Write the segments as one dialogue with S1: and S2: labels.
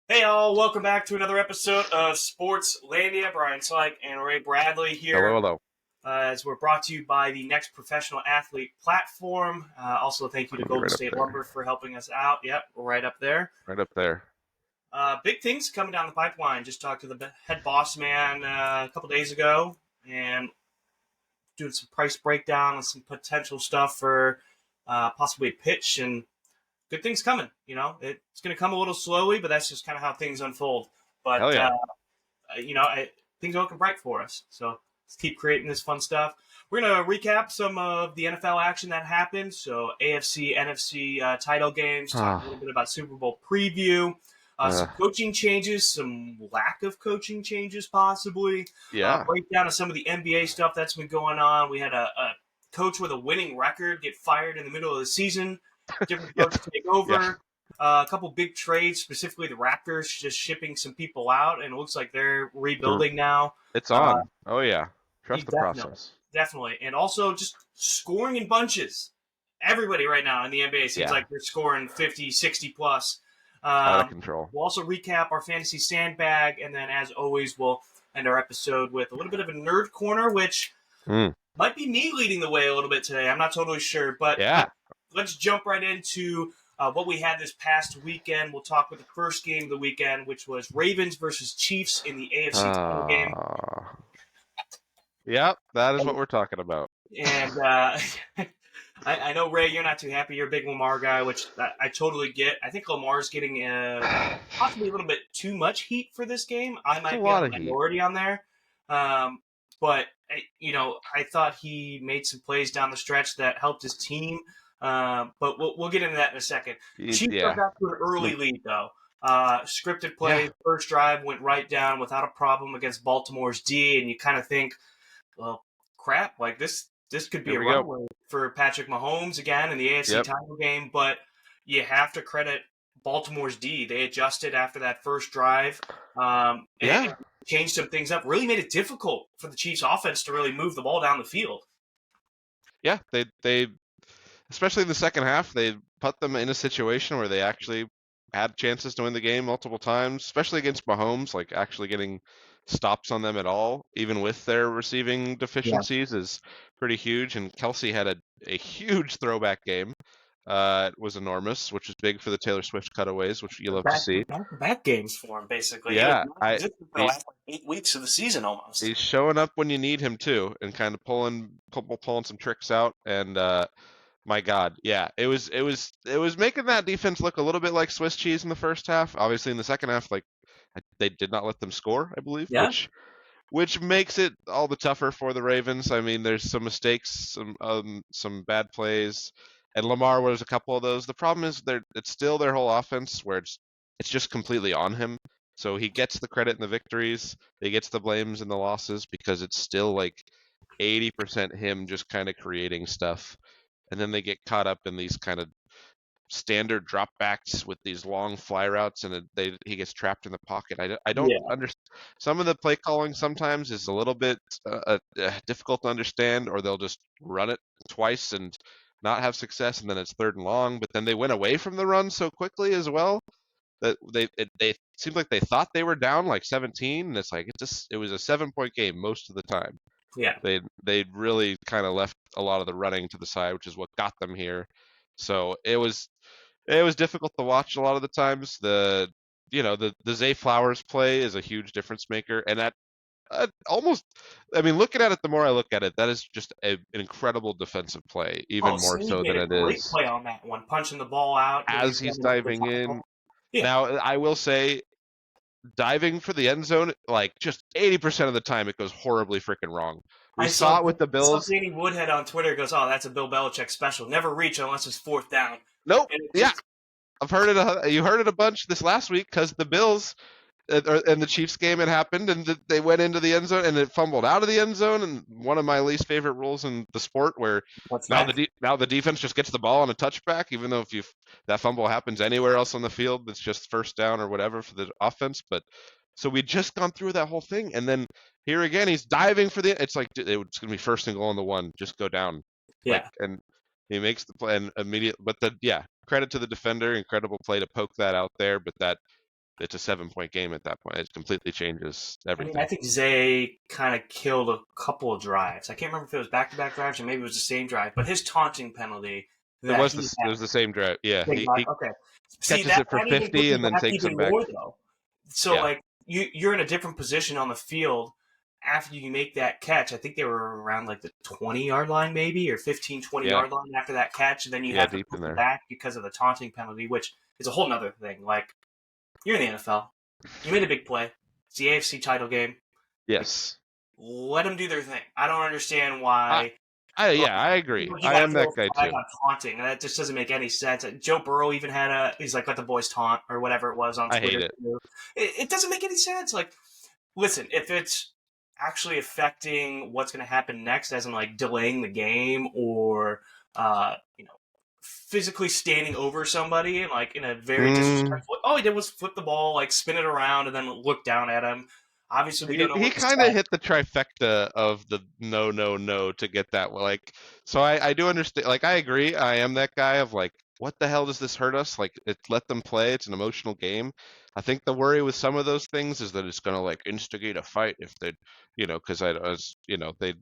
S1: Hey all, welcome back to another episode of Sports Landia. Brian Syke and Ray Bradley
S2: Hello,
S1: here,
S2: hello.
S1: as we're brought to you by the Next Professional Athlete platform. Also, thank you to Golden
S2: Right up
S1: State
S2: there.
S1: Lumber for helping us out. Yep, we're right up there.
S2: Right up there.
S1: Big things coming down the pipeline. Just talked to the head boss man a couple days ago and doing some price breakdown and some potential stuff for possibly a pitch and good things coming. It's going to come a little slowly, but that's just kind of how things unfold.
S2: Hell
S1: But
S2: yeah.
S1: things are looking bright for us. So let's keep creating this fun stuff. We're going to recap some of the NFL action that happened. So AFC, NFC title games, talk a little
S2: Ah,
S1: bit about Super Bowl preview,
S2: uh,
S1: some coaching changes, some lack of coaching changes possibly,
S2: yeah.
S1: breakdown of some of the NBA stuff that's been going on. We had a coach with a winning record get fired in the middle of the season, different
S2: Yeah.
S1: coach take
S2: Yeah.
S1: over. A couple big trades, specifically the Raptors, just shipping some people out, and it looks like they're
S2: The,
S1: rebuilding now.
S2: it's
S1: Uh,
S2: on. Oh yeah. Trust the
S1: definitely,
S2: process.
S1: definitely, and also just scoring in bunches. Everybody right now in the NBA seems
S2: Yeah.
S1: like they're scoring 50, 60 plus.
S2: Out of control.
S1: We'll also recap our fantasy sandbag, and then, as always, we'll end our episode with a little bit of a nerd corner, which
S2: Mm.
S1: might be me leading the way a little bit today. I'm not totally sure, but
S2: Yeah.
S1: let's jump right into what we had this past weekend. We'll talk with the first game of the weekend, which was Ravens versus Chiefs in the AFC title game.
S2: Ah. Yep. That is what we're talking about.
S1: And I know, Ray, you're not too happy. You're a big Lamar guy, which I totally get. I think Lamar's getting possibly a little bit too much heat for this game. I
S2: It's a
S1: might be on
S2: lot
S1: the
S2: of heat.
S1: minority on there. But, I thought he made some plays down the stretch that helped his team. But we'll get into that in a second. Chiefs got
S2: Yeah.
S1: back to an early lead, though. Scripted
S2: Yeah.
S1: play, first drive went right down without a problem against Baltimore's D, and you kind of think, well, crap, like this could be
S2: Here
S1: a
S2: we go.
S1: runaway for Patrick Mahomes again in the AFC
S2: Yep.
S1: title game, but you have to credit Baltimore's D. They adjusted after that first drive, and
S2: Yeah.
S1: changed some things up. Really made it difficult for the Chiefs offense to really move the ball down the field.
S2: Yeah. They especially in the second half, they put them in a situation where they actually had chances to win the game multiple times, especially against Mahomes, like actually getting stops on them at all, even with their receiving
S1: Yeah.
S2: deficiencies, is pretty huge. And Kelsey had a huge throwback game. It was enormous, which is big for the Taylor Swift cutaways, which you love to see.
S1: Back games for him, basically. He was
S2: Yeah,
S1: non-existent for the
S2: he,
S1: last 8 weeks of the season almost.
S2: he's showing up when you need him too, and kind of pulling some tricks out. And my God, yeah, it was making that defense look a little bit like Swiss cheese in the first half. Obviously, in the second half, like they did not let them score, I believe,
S1: Yeah.
S2: which makes it all the tougher for the Ravens. I mean, there's some mistakes, some bad plays, and Lamar was a couple of those. The problem is it's still their whole offense where it's just completely on him. So he gets the credit in the victories, he gets the blames in the losses because it's still like 80% him just kind of creating stuff, and then they get caught up in these kind of standard dropbacks with these long fly routes, and he gets trapped in the pocket. I don't
S1: Yeah.
S2: understand. Some of the play calling sometimes is a little bit difficult to understand, or they'll just run it twice and not have success, and then it's third and long. But then they went away from the run so quickly as well that they seemed like they thought they were down like 17, and it's like it was a 7 point game most of the time.
S1: Yeah.
S2: They really kind of left a lot of the running to the side, which is what got them here. So it was difficult to watch a lot of the times. The Zay Flowers play is a huge difference maker, and that almost, I mean, looking at it, the more I look at it, that is just an incredible defensive play,
S1: Oh,
S2: even more
S1: Snead
S2: so
S1: made
S2: than
S1: a
S2: it
S1: great
S2: is
S1: play on that one, punching the ball out when he was
S2: as he's
S1: getting into the
S2: diving in.
S1: tackle. Yeah.
S2: Now, I will say, diving for the end zone, like just 80% of the time, it goes horribly freaking wrong. We saw it with the
S1: I saw
S2: Bills.
S1: Danny Woodhead on Twitter goes, "Oh, that's a Bill Belichick special. Never reach unless it's fourth down."
S2: Nope.
S1: And it
S2: Yeah,
S1: just
S2: I've heard it. You heard it a bunch this last week because the Bills and the Chiefs game had happened, and they went into the end zone, and it fumbled out of the end zone. And one of my least favorite rules in the sport, where
S1: what's
S2: now
S1: that?
S2: now the defense just gets the ball on a touchback, even though if that fumble happens anywhere else on the field, it's just first down or whatever for the offense. But so we just gone through that whole thing, and then here again, he's diving for the. It's like it's gonna be first and goal on the one, just go down, like,
S1: Yeah.
S2: and he makes the play and immediate. But credit to the defender, incredible play to poke that out there, but that it's a 7-point game at that point. It completely changes
S1: I mean, I
S2: everything.
S1: think Zay kind of killed a couple of drives. I can't remember if it was back-to-back drives or maybe it was the same drive, but his taunting penalty
S2: It
S1: that
S2: was
S1: he
S2: it was the same drive. Yeah,
S1: same drive.
S2: he
S1: Okay, see
S2: catches
S1: that
S2: it for
S1: that even puts
S2: 50
S1: me
S2: and then
S1: back
S2: takes
S1: even
S2: him back.
S1: more though. So
S2: Yeah,
S1: like you're in a different position on the field after you make that catch. I think they were around like the 20-yard line maybe or 15, 20
S2: yeah,
S1: yard line after that catch, and then you
S2: yeah,
S1: have to
S2: deep
S1: put
S2: in
S1: it
S2: there.
S1: back because of the taunting penalty, which is a whole nother thing. Like you're in the NFL, you made a big play. It's the AFC title game. Like
S2: Yes.
S1: let them do their thing. I don't understand
S2: I,
S1: why. Like,
S2: yeah, I agree.
S1: you
S2: I
S1: got to
S2: am
S1: throw
S2: that
S1: a
S2: guy
S1: flag
S2: too.
S1: on taunting. That just doesn't make any sense. Joe Burrow even had he's like, let the boys taunt or whatever it was on
S2: I hate
S1: Twitter.
S2: it.
S1: Too. It doesn't make any sense. Like, listen, if it's actually affecting what's going to happen next, as in like delaying the game or, you know, physically standing over somebody and like in a very
S2: Mm,
S1: disrespectful. All he did was flip the ball, like spin it around, and then look down at him. Obviously, we don't know
S2: he
S1: what he
S2: kind of
S1: said.
S2: hit the trifecta of the no, no, no to get that. Like, so I do understand. Like, I agree. I am that guy of like, what the hell does this hurt us? Like, let them play. It's an emotional game. I think the worry with some of those things is that it's going to like instigate a fight if they, because I was, they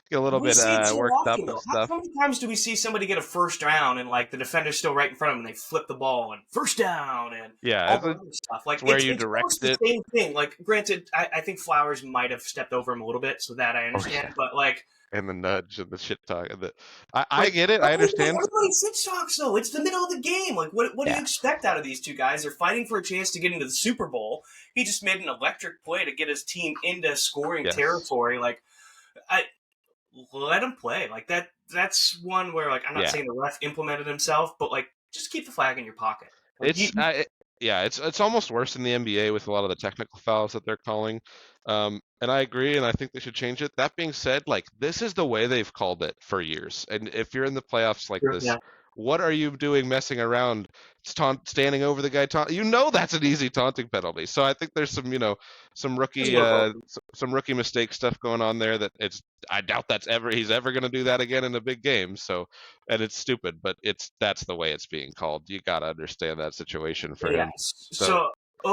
S2: get a little
S1: We
S2: bit
S1: see it so
S2: worked up
S1: often,
S2: and
S1: though.
S2: stuff.
S1: How many times do we see somebody get a first down and like the defender's still right in front of them and they flip the ball and first down and
S2: Yeah,
S1: all the other stuff?
S2: it's
S1: Like
S2: where you
S1: it's almost
S2: direct
S1: the
S2: it.
S1: same thing. Like granted, I think Flowers might have stepped over him a little bit, so that I
S2: Oh
S1: understand.
S2: yeah,
S1: But like
S2: and the nudge and the shit talk. And I
S1: like
S2: get it. I understand.
S1: everybody shit talks though. It's the middle of the game. Like what do you
S2: Yeah.
S1: expect out of these two guys? They're fighting for a chance to get into the Super Bowl. He just made an electric play to get his team into scoring
S2: Yes.
S1: territory. Like I let him play. Like that's one where like I'm not
S2: Yeah.
S1: saying the ref implemented himself, but like just keep the flag in your pocket. Like
S2: It's yeah, it's almost worse in the NBA with a lot of the technical fouls that they're calling. And I agree, and I think they should change it. That being said, like this is the way they've called it for years. And if you're in the playoffs like this,
S1: yeah,
S2: what are you doing messing around, standing over the guy? You know that's an easy taunting penalty. So I think there's some, some
S1: it's a
S2: rookie,
S1: little broken.
S2: some rookie mistake stuff going on there that I doubt he's ever going to do that again in a big game. So and it's stupid, but that's the way it's being called. You got to understand that situation for him.
S1: Yes.
S2: So
S1: So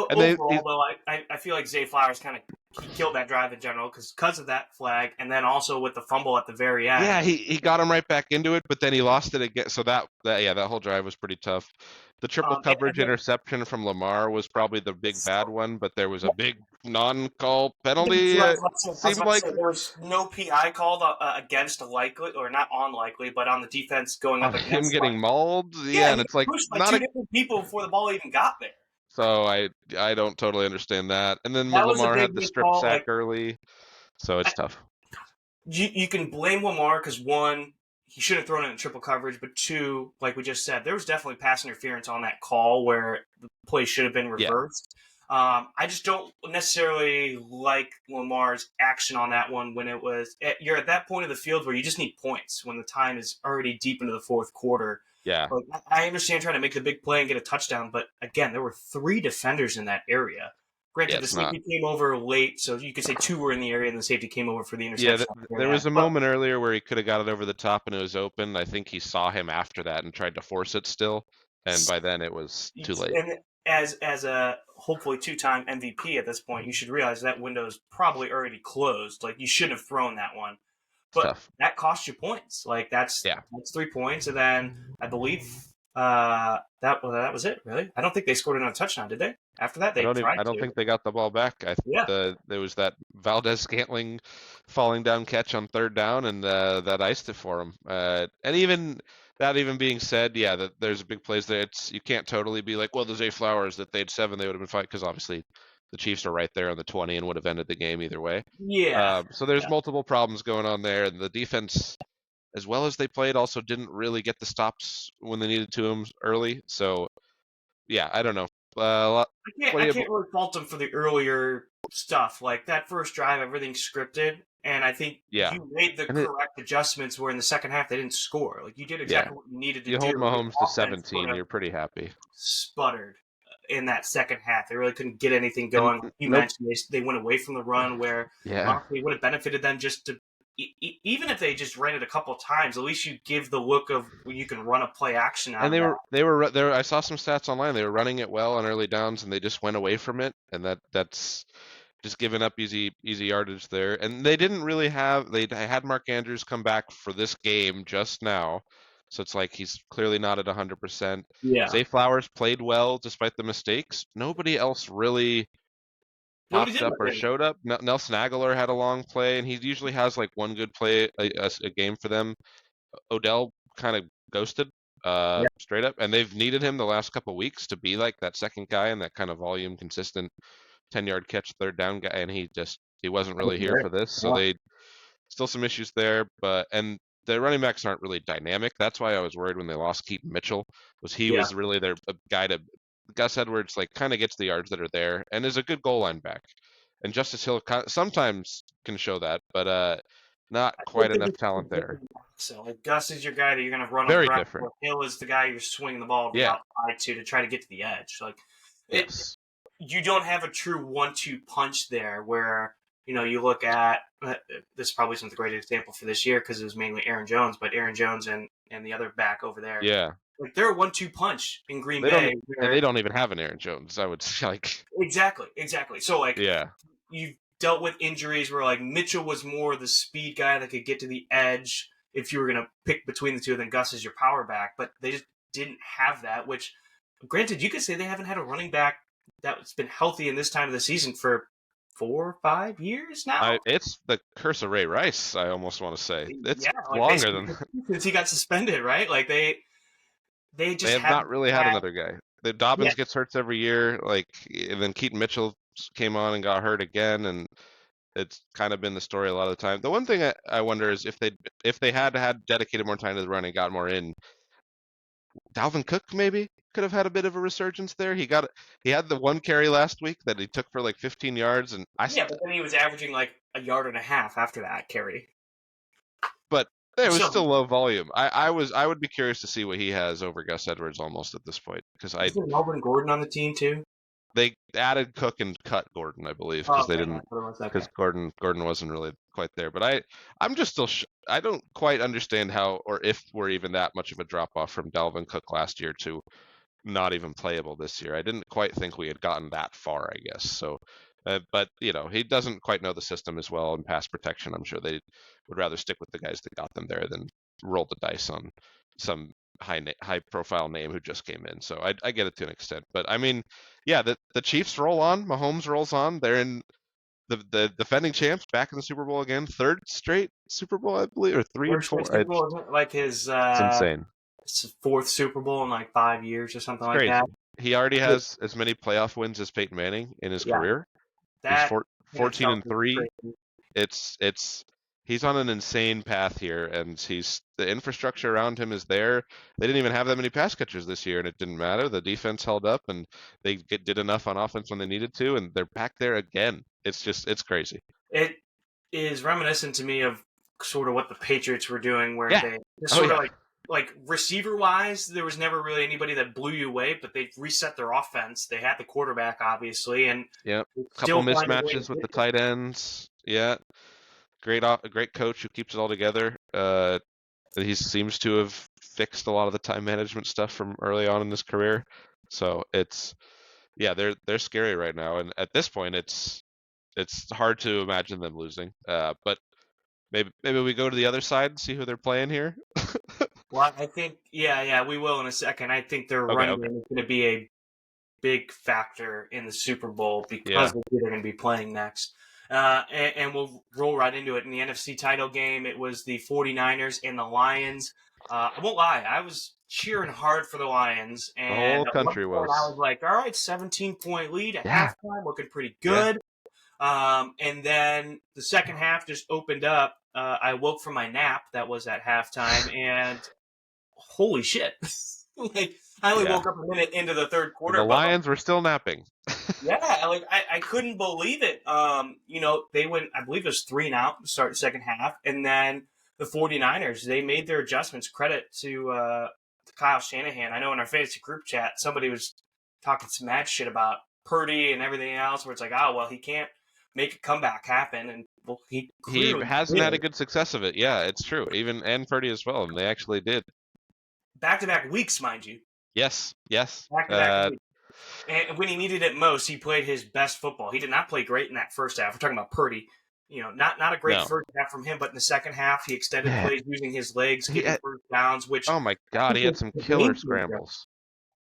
S2: and
S1: overall, though, I feel like Zay Flowers kind of he killed that drive in general because of that flag, and then also with the fumble at the very end.
S2: yeah, he got him right back into it, but then he lost it again. So that whole drive was pretty tough. The triple
S1: And
S2: coverage interception from Lamar was probably the big bad one, but there was a big non-call penalty.
S1: I was
S2: Seemed
S1: about to
S2: like
S1: say there was no PI called against a likely or not unlikely, but on the defense going
S2: on
S1: up
S2: him
S1: against like
S2: getting mauled. Yeah,
S1: yeah,
S2: and
S1: he
S2: it's like
S1: pushed like
S2: not
S1: two
S2: a.
S1: different people before the ball even got there.
S2: So I don't totally understand that. And then
S1: That was a
S2: Lamar
S1: big
S2: had the
S1: missed
S2: strip
S1: call.
S2: sack
S1: Like
S2: early, so it's tough.
S1: you can blame Lamar because one, he should have thrown it in triple coverage, but two, like we just said, there was definitely pass interference on that call where the play should have been
S2: Yeah,
S1: reversed. I just don't necessarily like Lamar's action on that one when it was you're at that point of the field where you just need points when the time is already deep into the fourth quarter.
S2: yeah,
S1: Like I understand trying to make the big play and get a touchdown, but again, there were three defenders in that area.
S2: yeah.
S1: Granted, the
S2: It's not.
S1: safety came over late, so you could say two were in the area, and the safety came over for the
S2: Yeah,
S1: interception.
S2: there was a
S1: But
S2: moment earlier where he could have got it over the top and it was open. I think he saw him after that and tried to force it still, and by then it was too late.
S1: and as a hopefully two-time MVP at this point, you should realize that window is probably already closed. Like you shouldn't have thrown that one,
S2: It's
S1: but
S2: tough.
S1: that cost you points. Like
S2: Yeah,
S1: that's 3 points, and then I believe that was it. Really, I don't think they scored another touchdown, did they? After that, they tried
S2: I don't
S1: to.
S2: think they got the ball back.
S1: Yeah,
S2: There was that Valdez Scantling falling down catch on third down, and that iced it for him. And even that even being said, yeah, that there's big plays there. You can't totally be like, well, the Zay Flowers that they had 7, they would have been fine because obviously the Chiefs are right there on the 20 and would have ended the game either way.
S1: yeah,
S2: So there's
S1: yeah.
S2: multiple problems going on there, and the defense, as well as they played, also didn't really get the stops when they needed to them early. So yeah, I don't know.
S1: I
S2: Plenty of
S1: can't really fault them for the earlier stuff. Like that first drive, everything's scripted, and I think
S2: yeah,
S1: you made the
S2: and it
S1: correct adjustments. Where in the second half they didn't score. Like you did
S2: yeah,
S1: exactly what you needed to
S2: you hold
S1: do. The
S2: Mahomes to
S1: offense sort
S2: 17,
S1: of
S2: you're pretty happy.
S1: sputtered in that second half. They really couldn't get anything
S2: And
S1: going. Like you
S2: nope,
S1: mentioned they went away from the run, where
S2: yeah,
S1: honestly it would have benefited them just to even if they just ran it a couple times, at least you give the look of you can run a play action out
S2: And
S1: of that.
S2: they were I saw some stats online. They were running it well on early downs, and they just went away from it, and that's just giving up easy yardage there. And they didn't really have they had Mark Andrews come back for this game just now, so it's like he's clearly not at 100%.
S1: Yeah,
S2: Zay Flowers played well despite the mistakes. Nobody else really
S1: nobody
S2: popped
S1: did
S2: up
S1: much.
S2: or showed up. Nelson Aguilar had a long play, and he usually has like one good play a game for them. Odell kind of ghosted
S1: Yeah,
S2: straight up, and they've needed him the last couple of weeks to be like that second guy and that kind of volume, consistent 10-yard catch, third down guy, and he wasn't really here for this. So
S1: yeah,
S2: they still some issues there, and the running backs aren't really dynamic. That's why I was worried when they lost Keaton Mitchell. He
S1: yeah.
S2: was really their guy to Gus Edwards, like kind of gets the yards that are there and is a good goal line back. And Justice Hill sometimes can show that, but not
S1: I
S2: quite
S1: think
S2: enough
S1: they're
S2: talent
S1: just
S2: there.
S1: different. So like Gus is your guy that you're going to run on the
S2: Very
S1: ground.
S2: different.
S1: Or Hill is the guy you're swinging the ball to the
S2: Yeah.
S1: outside to try to get to the edge. Like it,
S2: Yes.
S1: you don't have a true 1-2 punch there where you look at this probably isn't the greatest example for this year because it was mainly Aaron Jones, but Aaron Jones and the other back over there,
S2: Yeah.
S1: like they're a 1-2 punch in Green
S2: They don't,
S1: Bay.
S2: and they
S1: Where,
S2: don't even have an Aaron Jones. I would say, like,
S1: exactly. So like
S2: yeah,
S1: you've dealt with injuries where like Mitchell was more the speed guy that could get to the edge if you were going to pick between the two, then Gus is your power back, but they just didn't have that, which granted you could say they haven't had a running back that's been healthy in this time of the season for 4 or 5 years now.
S2: it's the curse of Ray Rice. I almost want to say it's
S1: Yeah, like
S2: longer
S1: basically
S2: than
S1: since he got suspended, right? Like they
S2: they
S1: just
S2: have not
S1: haven't
S2: really had
S1: had.
S2: another guy. The
S1: Yeah,
S2: Dobbins gets hurts every year, like, and then Keaton Mitchell came on and got hurt again, and it's kind of been the story a lot of the time. The one thing I wonder is if they had dedicated more time to the run and got more in, Dalvin Cook maybe could have had a bit of a resurgence there. He had the one carry last week that he took for like 15 yards, and
S1: yeah, but then he was averaging like a yard and a half after that carry.
S2: but it was
S1: So
S2: still low volume. I would be curious to see what he has over Gus Edwards almost at this point, because
S1: isn't Melvin Gordon on the team too?
S2: they added Cook and cut Gordon, I believe,
S1: Oh,
S2: because they
S1: okay,
S2: didn't
S1: that's what it was. Okay.
S2: because Gordon wasn't really quite there. But I'm just still I don't quite understand how or if we're even that much of a drop off from Dalvin Cook last year to not even playable this year. I didn't quite think we had gotten that far, I guess. So, but he doesn't quite know the system as well in pass protection. I'm sure they would rather stick with the guys that got them there than roll the dice on some high profile name who just came in. So I get it to an extent. But I mean, yeah, the Chiefs roll on. Mahomes rolls on. They're in the defending champs back in the Super Bowl again, third straight Super Bowl, I believe, or three and
S1: First
S2: four.
S1: Super Bowl, isn't it? Like
S2: It's insane.
S1: his fourth Super Bowl in like 5 years or something
S2: It's
S1: like that.
S2: crazy. He already has as many playoff wins as Peyton Manning in his
S1: Yeah,
S2: career. He's
S1: that in
S2: 14
S1: itself
S2: and
S1: is
S2: 3.
S1: crazy.
S2: It's he's on an insane path here, and the infrastructure around him is there. They didn't even have that many pass catchers this year, and it didn't matter. The defense held up, and they did enough on offense when they needed to, and they're back there again. It's crazy.
S1: It is reminiscent to me of sort of what the Patriots were doing, where
S2: Yeah.
S1: they just
S2: Oh
S1: sort of
S2: yeah.
S1: like receiver wise, there was never really anybody that blew you away, but they reset their offense. They had the quarterback, obviously, and
S2: Yep.
S1: they
S2: Couple
S1: still find a way to
S2: mismatches with
S1: get
S2: the
S1: there.
S2: tight ends. Yeah. A great coach who keeps it all together. He seems to have fixed a lot of the time management stuff from early on in his career. So they're scary right now, and at this point, it's hard to imagine them losing. But maybe we go to the other side and see who they're playing here.
S1: Well, I think, yeah, we will in a second. I think their
S2: Okay,
S1: run
S2: okay,
S1: game is going to be a big factor in the Super Bowl because
S2: yeah.
S1: of who they're going to be playing next. And we'll roll right into it. In the NFC title game, it was the 49ers and the Lions. I won't lie, I was cheering hard for the Lions.
S2: The
S1: And
S2: whole
S1: at one
S2: country
S1: point, I
S2: was.
S1: was like, all right, 17-point lead at
S2: Yeah,
S1: halftime, looking pretty
S2: yeah,
S1: good. And then the second half just opened up. I woke from my nap that was at halftime, and holy shit. Like, I only
S2: yeah.
S1: woke up a minute into the third
S2: And the
S1: quarter, but like,
S2: Lions were still napping.
S1: yeah, like I couldn't believe it. They went, I believe it was 3-and-out to start the second half, and then the 49ers, they made their adjustments. Credit to Kyle Shanahan. I know in our fantasy group chat, somebody was talking some mad shit about Purdy and everything else, where it's like, oh well, he can't make a comeback happen, and Well, he
S2: He
S1: clearly
S2: hasn't had a
S1: did.
S2: good success of it. Yeah, it's true. Even and Purdy as well, and they actually did.
S1: Back-to-back weeks, mind you.
S2: Yes, yes.
S1: Back-to-back weeks. And when he needed it most, he played his best football. He did not play great in that first half. We're talking about Purdy. Not a great
S2: No,
S1: first half from him, but in the second half, he extended
S2: man.
S1: plays using his legs,
S2: He
S1: getting
S2: had,
S1: first downs, which
S2: oh my
S1: I
S2: God,
S1: think
S2: he had
S1: was
S2: some
S1: the
S2: killer
S1: game changer.
S2: scrambles.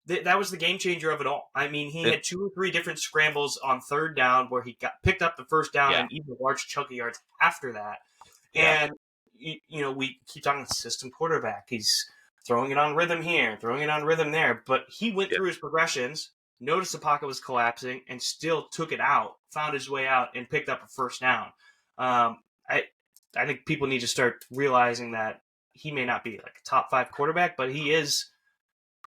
S1: That was the game changer of it all. I mean, he
S2: It
S1: had 2 or 3 different scrambles on third down where he got picked up the first down
S2: yeah,
S1: and even large chunky yards after that.
S2: yeah.
S1: And we keep talking system quarterback. He's throwing it on rhythm here, throwing it on rhythm there, but he went
S2: Yeah.
S1: through his progressions, noticed the pocket was collapsing, and still took it out, found his way out, and picked up a first down. Um, I I think people need to start realizing that he may not be like a top 5 quarterback, but he is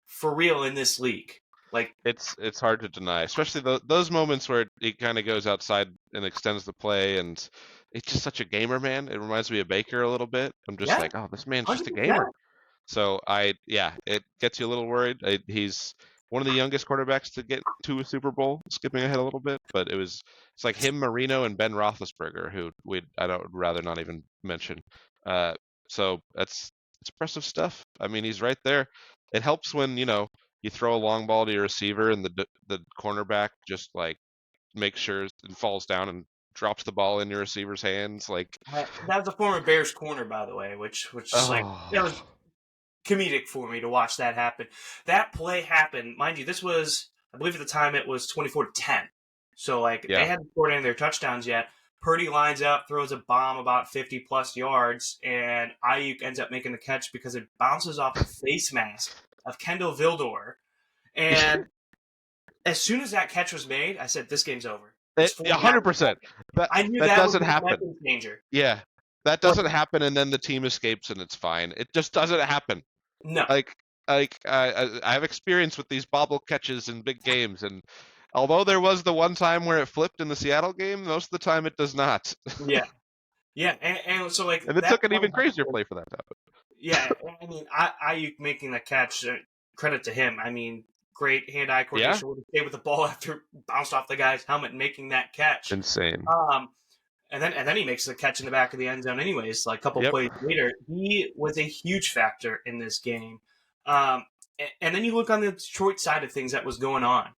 S1: for real in this league. Like,
S2: It's hard to deny, especially those moments where it kind of goes outside and extends the play, and it's just such a gamer, man. It reminds me of Baker a little bit. I'm just
S1: yeah,
S2: like, oh, this man's just a
S1: 100%.
S2: gamer. So yeah, it gets you a little worried. He's one of the youngest quarterbacks to get to a Super Bowl, skipping ahead a little bit, but it's like him, Marino, and Ben Roethlisberger, who I don't rather not even mention. Uh, so it's impressive stuff. I mean, he's right there. It helps when you throw a long ball to your receiver and the cornerback just like makes sure it falls down and drops the ball in your receiver's hands. Like,
S1: That was a former Bears corner, by the way, which is like that was
S2: oh
S1: comedic for me to watch that happen. That play happened, mind you. This was, I believe, at the time it was 24-10. So like they
S2: yeah,
S1: hadn't scored any of their touchdowns yet. Purdy lines up, throws a bomb about 50 plus yards, and Ayuk ends up making the catch because it bounces off the face mask of Kendall Vildor. And as soon as that catch was made, I said, "This game's over. It's 49."
S2: 100%. That
S1: I knew
S2: that
S1: that would
S2: doesn't
S1: be the
S2: happen.
S1: weapon changer.
S2: Yeah, that
S1: But
S2: doesn't happen, and then the team escapes and it's fine. It just doesn't happen.
S1: no,
S2: Like I have experience with these bobble catches in big games, and although there was the one time where it flipped in the Seattle game, most of the time it does not.
S1: yeah, yeah, and so like
S2: And it
S1: that
S2: took an
S1: play
S2: even crazier
S1: happened.
S2: play for that to happen.
S1: Yeah, I mean, Ayuk making the catch, credit to him. I mean, great hand-eye
S2: Yeah,
S1: coordination. Would stay with the ball after it bounced off the guy's helmet, and making that catch.
S2: insane.
S1: Um, and then he makes the catch in the back of the end zone. Anyways, like a couple
S2: Yep.
S1: plays later, he was a huge factor in this game. And then you look on the Detroit side of things that was going on.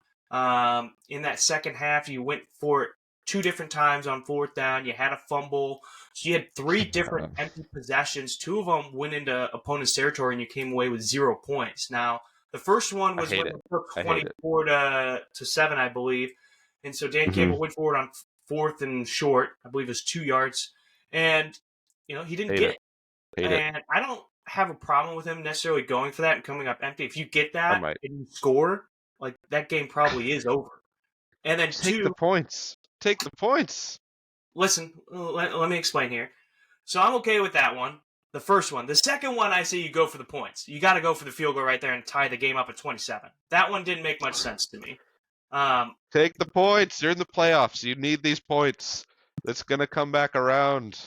S1: In that second half, you went for it 2 different times on fourth down. You had a fumble. So you had 3 different empty possessions. 2 of them went into opponent's territory, and you came away with 0 points. Now, the first one
S2: I
S1: was
S2: hate
S1: when
S2: it.
S1: they took
S2: I hate it.
S1: 24 to 7, I believe. And so Dan
S2: Hmm.
S1: Campbell went forward on fourth and short. I believe it was 2 yards. And, he didn't
S2: Hate
S1: get
S2: it.
S1: it.
S2: Hate it.
S1: And I don't have a problem with him necessarily going for that and coming up empty. If you get
S2: I
S1: that
S2: might
S1: and you score, like that game probably is over. And then
S2: take the
S1: 2,
S2: points. Take the points.
S1: listen, let me explain here. So I'm okay with that one. The first one. The second one, I say you go for the points. You got to go for the field goal right there and tie the game up at 27. That one didn't make much sense to me.
S2: Take the points. You're in the playoffs. You need these points. It's gonna come back around.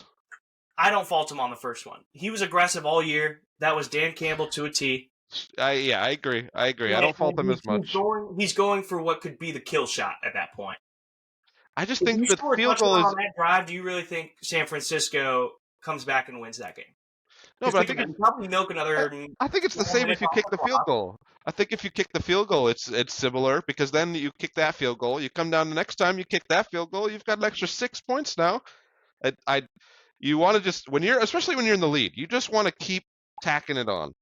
S1: I don't fault him on the first one. He was aggressive all year. That was Dan Campbell to a T.
S2: I agree. I agree. I
S1: And
S2: don't fault him as
S1: he's
S2: much.
S1: going for what could be the kill shot at that point.
S2: I just
S1: If
S2: think
S1: you
S2: the
S1: score a
S2: field
S1: touchdown
S2: goal
S1: on
S2: is
S1: that drive, do you really think San Francisco comes back and wins that game?
S2: no,
S1: Because
S2: but I
S1: think
S2: think
S1: about it, you probably milk
S2: I
S1: another
S2: I think it's the
S1: 4
S2: same if
S1: minutes
S2: you
S1: off
S2: kick
S1: the
S2: the field
S1: clock.
S2: goal. I think if you kick the field goal, it's similar because then you kick that field goal, you come down the next time you kick that field goal, you've got an extra 6 points now. I you want to just when you're especially when you're in the lead, you just want to keep tacking it on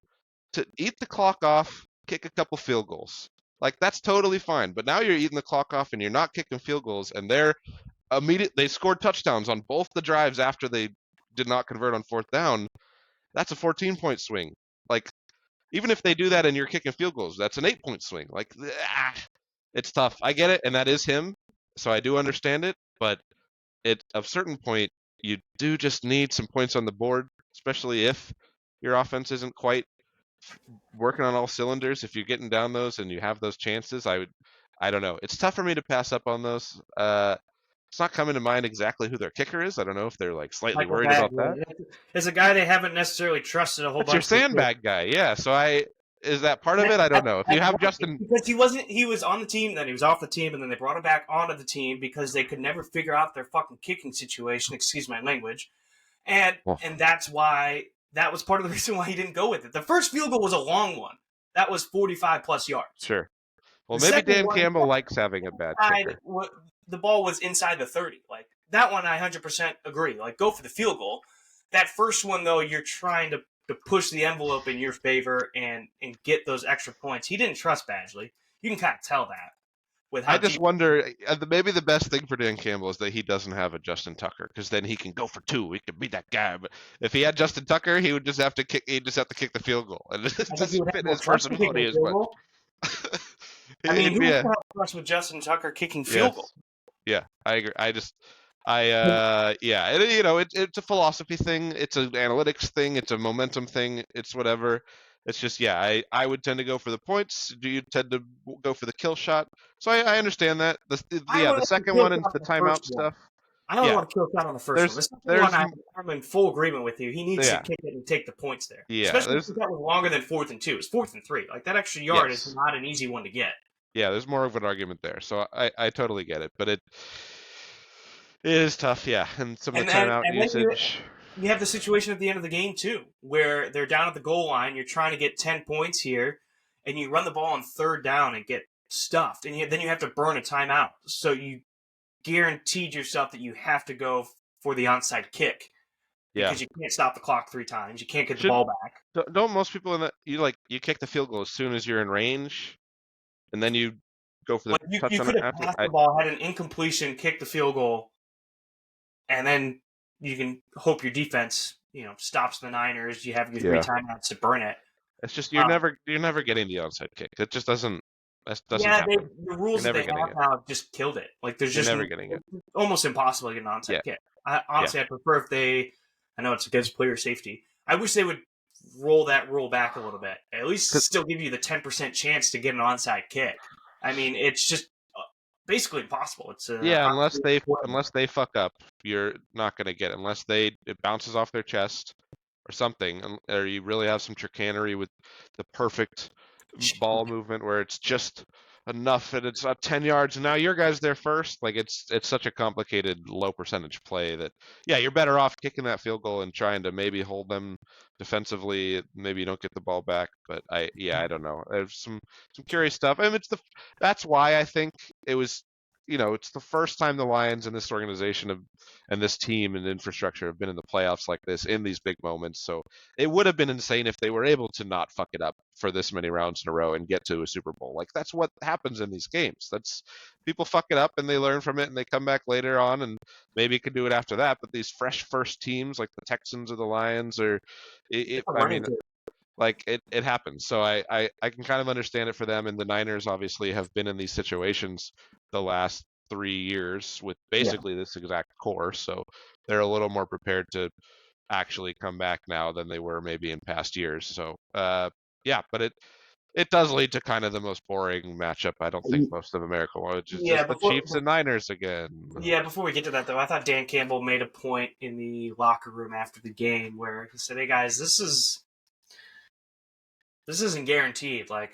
S2: to eat the clock off, kick a couple field goals. Like that's totally fine. But now you're eating the clock off and you're not kicking field goals, and they scored touchdowns on both the drives after they did not convert on fourth down. That's a 14-point swing. Like even if they do that and you're kicking field goals, that's an 8-point swing. Like it's tough. I get it, and that is him, so I do understand it. But at a certain point, you do just need some points on the board, especially if your offense isn't quite working on all cylinders. If you're getting down those and you have those chances, I don't know. It's tough for me to pass up on those. It's not coming to mind exactly who their kicker is. I don't know if they're like slightly
S1: Michael
S2: worried about that.
S1: Bagley is a guy they haven't necessarily trusted a whole
S2: That's your
S1: bunch this year.
S2: sandbag guy, yeah. So Is that part
S1: And
S2: of it? I don't know. If you
S1: that's
S2: have
S1: why,
S2: Justin,
S1: because he wasn't. He was on the team, then he was off the team, and then they brought him back onto the team because they could never figure out their fucking kicking situation. Excuse my language, and
S2: well,
S1: and that's why that was part of the reason why he didn't go with it. The first field goal was a long one. That was 45 plus yards.
S2: sure. Well,
S1: The
S2: maybe
S1: second
S2: Dan
S1: one,
S2: Campbell likes having a bad
S1: inside,
S2: kicker.
S1: the ball was inside the 30. Like that one, I 100% agree. Like go for the field goal. That first one though, you're trying to push the envelope in your favor and get those extra points. He didn't trust Badgley. You can kind of tell that with
S2: I
S1: how
S2: just
S1: deep.
S2: wonder, maybe the best thing for Dan Campbell is that he doesn't have a Justin Tucker, because then he can go for two. He could be that guy. But if he had Justin Tucker, he would just have to kick. He'd just have to kick the field goal, and it
S1: I think he
S2: doesn't
S1: would have
S2: fit
S1: more
S2: his
S1: trust in kicking
S2: personality
S1: a
S2: as
S1: field
S2: much.
S1: goal. I mean,
S2: He'd
S1: who
S2: be
S1: wouldn't
S2: a
S1: have trust with Justin Tucker kicking field goal?
S2: yes, yeah. I agree. Yeah. It's a philosophy thing. It's an analytics thing. It's a momentum thing. It's whatever. It's just, yeah, I would tend to go for the points. Do you tend to go for the kill shot? So I understand that.
S1: I
S2: The
S1: would have
S2: second
S1: kill
S2: one and
S1: shot
S2: the
S1: on the first
S2: timeout
S1: one.
S2: stuff.
S1: I don't
S2: Yeah,
S1: want to kill shot on the first one.
S2: there's
S1: The second
S2: there's
S1: one, I'm in full agreement with you. He needs to
S2: yeah
S1: kick it and take the points there,
S2: yeah
S1: especially
S2: there's
S1: if that was longer than 4th and 2. It's 4th and 3. Like that extra yard is
S2: yes
S1: not an easy one to get.
S2: yeah there's more of an argument there. So I totally get it, but it is tough. Yeah, and some of
S1: And
S2: the
S1: then
S2: timeout
S1: and then
S2: usage.
S1: you have the situation at the end of the game too, where they're down at the goal line. You're trying to get 10 points here, and you run the ball on third down and get stuffed, and then you have to burn a timeout. So you guaranteed yourself that you have to go for the onside kick
S2: Yeah,
S1: because you can't stop the clock 3 times. You can't get the
S2: should
S1: ball back.
S2: don't most people in that you kick the field goal as soon as you're in range, and then you go for the
S1: Like you
S2: touch on
S1: could
S2: it
S1: have
S2: after.
S1: passed the ball, had an incompletion, kicked the field goal, and then you can hope your defense, stops the Niners. You have your three
S2: Yeah,
S1: timeouts to burn it.
S2: it's just
S1: Uh,
S2: you're never getting the onside kick. It just doesn't
S1: yeah,
S2: happen.
S1: the
S2: You're
S1: rules that
S2: never
S1: they
S2: getting
S1: have
S2: it.
S1: now have just killed it. Like there's
S2: You're
S1: just
S2: never getting it.
S1: it's almost impossible to get an
S2: Yeah,
S1: onside kick. I
S2: yeah.
S1: honestly, I prefer if they. I know it's against player safety. I wish they would roll that rule back a little bit. At least
S2: 'Cause-
S1: still give you the 10% chance to get an onside kick. I mean, it's just basically impossible. It's
S2: Yeah,
S1: honestly,
S2: unless they fuck up, you're not gonna get it. Unless it bounces off their chest or something, or you really have some chicanery with the perfect ball movement where it's just enough and it's 10 yards and now your guy's there first. Like it's such a complicated low percentage play that yeah, you're better off kicking that field goal and trying to maybe hold them defensively. Maybe you don't get the ball back, but I don't know. There's some curious stuff. I mean, that's why I think it was, it's the first time the Lions and this organization and this team and infrastructure have been in the playoffs like this in these big moments. So it would have been insane if they were able to not fuck it up for this many rounds in a row and get to a Super Bowl. Like that's what happens in these games. That's people fuck it up and they learn from it and they come back later on and maybe could do it after that. But these fresh first teams like the Texans or the Lions
S1: it's a
S2: I
S1: learning
S2: mean,
S1: curve.
S2: like it happens. So I can kind of understand it for them. And the Niners obviously have been in these situations the last 3 years with
S1: Yeah.
S2: basically this exact core. So they're a little more prepared to actually come back now than they were maybe in past years. So yeah, but it does lead to kind of the most boring matchup I don't think most of America wants, which is
S1: Yeah,
S2: just the Chiefs and Niners again.
S1: before we get to that though, I thought Dan Campbell made a point in the locker room after the game where he said, "Hey guys, this isn't guaranteed. Like,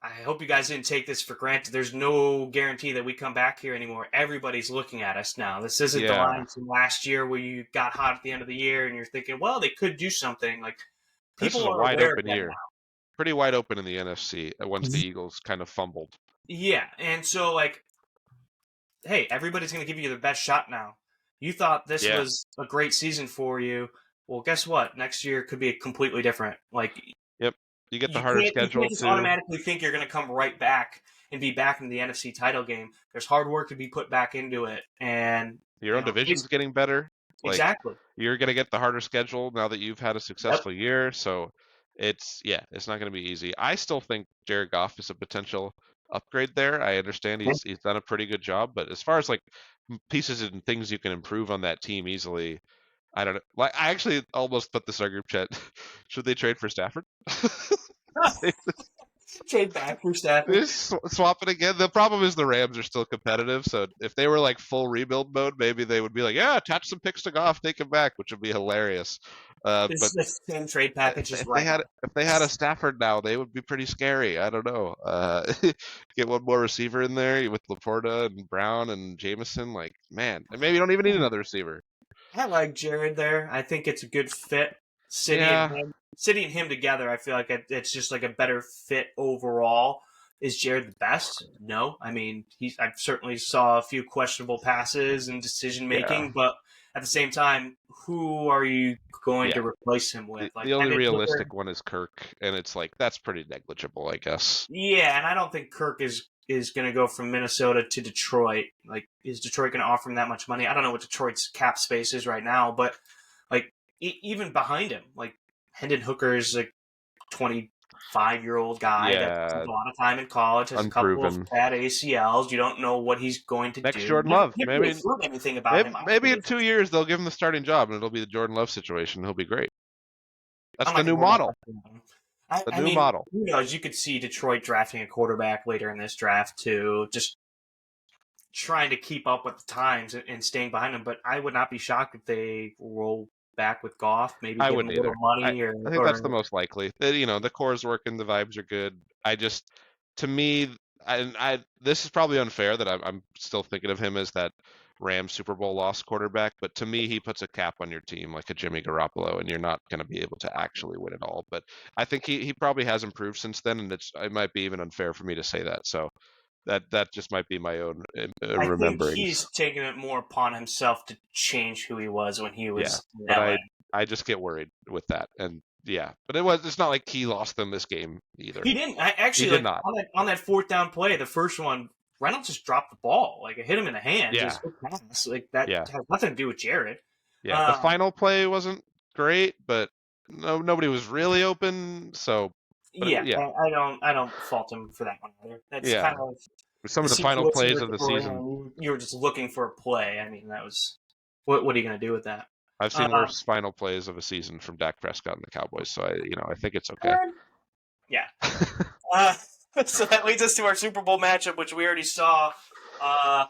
S1: I hope you guys didn't take this for granted. There's no guarantee that we come back here anymore. Everybody's looking at us now. This isn't the
S2: Yeah,
S1: Lions from last year where you got hot at the end of the year and you're thinking, well, they could do something. Like,
S2: this is
S1: people
S2: a
S1: are
S2: wide
S1: aware of
S2: open
S1: that
S2: year. Pretty wide open in the NFC once the
S1: now.
S2: Eagles kind of fumbled.
S1: Yeah, and so like, hey, everybody's going to give you the best shot now. You thought this
S2: Yeah.
S1: was a great season for you. Well, guess what? Next year could be completely different. Like,
S2: Yep. You get the harder
S1: you
S2: schedule
S1: can't just
S2: too.
S1: automatically think you're going to come right back and be back in the NFC title game. There's hard work to be put back into it, and
S2: Your own division's getting better. Like
S1: exactly.
S2: you're gonna get the harder schedule now that you've had a
S1: Yep.
S2: successful year. So it's not gonna be easy. I still think Jared Goff is a potential upgrade there. I understand he's done a pretty good job, but as far as like pieces and things you can improve on that team easily, I don't know. Like I actually almost put this in our group chat. Should they trade for Stafford?
S1: Trade back for Stafford.
S2: Just swap it again. The problem is the Rams are still competitive, so if they were like full rebuild mode, maybe they would be like, yeah, attach some picks to Goff, take him back, which would be hilarious.
S1: It's
S2: But
S1: the same trade packages right now.
S2: if they had a Stafford now, they would be pretty scary. I don't know. Get one more receiver in there with Laporta and Brown and Jameson. Like, man, and maybe you don't even need another receiver.
S1: I like Jared there. I think it's a good fit.
S2: Yeah,
S1: City and him together, I feel like it's just like a better fit overall. Is Jared the best? No. I mean, I certainly saw a few questionable passes and decision
S2: yeah,
S1: making, but at the same time, who are you going
S2: yeah.
S1: to replace him with? Like
S2: The only
S1: Hendon Hooker?
S2: realistic one is Kirk, and it's like that's pretty negligible, I guess.
S1: Yeah, and I don't think Kirk is going to go from Minnesota to Detroit. Like, is Detroit going to offer him that much money? I don't know what Detroit's cap space is right now, but like even behind him, like Hendon Hooker is a 25-year-old guy that
S2: Yeah,
S1: spent a lot of time in college, has a couple of
S2: unproven.
S1: bad ACLs. You don't know what he's going to
S2: Next
S1: do.
S2: Jordan
S1: You haven't
S2: Love.
S1: really
S2: Maybe
S1: heard anything about
S2: maybe
S1: him.
S2: maybe in 2 years they'll give him the starting job and it'll be the Jordan Love situation. He'll be great. That's
S1: I'm
S2: the
S1: not going
S2: new
S1: to hold my
S2: model.
S1: breath on him. I,
S2: The
S1: I
S2: new
S1: mean,
S2: model.
S1: who knows? You could see Detroit drafting a quarterback later in this draft too. Just trying to keep up with the times and staying behind them. But I would not be shocked if they roll back with Goff, maybe
S2: I
S1: give him
S2: wouldn't
S1: a little
S2: either.
S1: money
S2: I think that's the most likely. The core is working, the vibes are good. To me, this is probably unfair that I'm still thinking of him as that Rams Super Bowl loss quarterback, but to me, he puts a cap on your team like a Jimmy Garoppolo, and you're not going to be able to actually win it all. But I think he probably has improved since then, and it might be even unfair for me to say that. So that just might be my own
S1: I think he's
S2: rememberings.
S1: taken it more upon himself to change who he was when he
S2: Yeah,
S1: was in
S2: but
S1: LA.
S2: I just get worried with that, and yeah, but it's not like he lost them this game either.
S1: He didn't. I
S2: He
S1: actually
S2: did
S1: like
S2: not.
S1: on that fourth down play, the first one. Reynolds just dropped the ball. Like it hit him in the hands. It
S2: Yeah,
S1: was a pass. Like that
S2: yeah,
S1: has nothing to do with Jared.
S2: yeah. The
S1: Um,
S2: final play wasn't great, but nobody was really open. So,
S1: yeah,
S2: yeah,
S1: I don't fault him for that one either. That's
S2: yeah.
S1: kind of
S2: Some
S1: the
S2: of the final
S1: situation
S2: plays
S1: you're
S2: of the
S1: throwing
S2: season.
S1: in. You were just looking for a play. I mean, that was what are you going to do with that?
S2: I've seen
S1: Um,
S2: worse final plays of a season from Dak Prescott and the Cowboys. So I think it's okay.
S1: yeah. Uh, so that leads us to our Super Bowl matchup, which we already saw. Uh,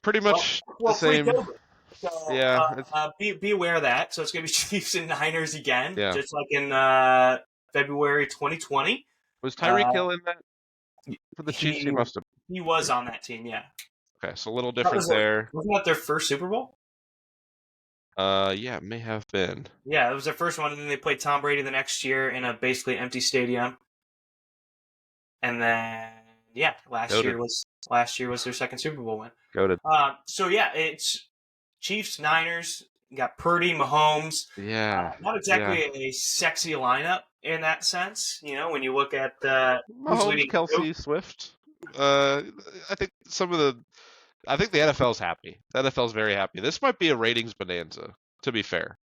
S2: Pretty much the same.
S1: pre-COVID. So
S2: Yeah,
S1: be aware of that. So it's going to be Chiefs and Niners again,
S2: yeah.
S1: just like in February 2020.
S2: Was Tyreek
S1: Uh,
S2: Hill in that for the Chiefs? He
S1: he
S2: must have.
S1: he was on that team. Yeah,
S2: Okay, so a little
S1: that
S2: different
S1: was
S2: there.
S1: wasn't that their first Super Bowl?
S2: Yeah, it may have been.
S1: Yeah, it was their first one, and then they played Tom Brady the next year in a basically empty stadium. And then yeah,
S2: Goated.
S1: last year was their second Super Bowl win.
S2: Goated.
S1: So yeah, it's Chiefs, Niners. You got Purdy, Mahomes.
S2: Yeah,
S1: Not
S2: yeah.
S1: exactly a sexy lineup in that sense. You know, when you look at who's
S2: Mahomes,
S1: leading the
S2: Kelsey, Swift. Uh, I think I think the NFL's happy. The NFL's very happy. This might be a ratings bonanza, to be fair.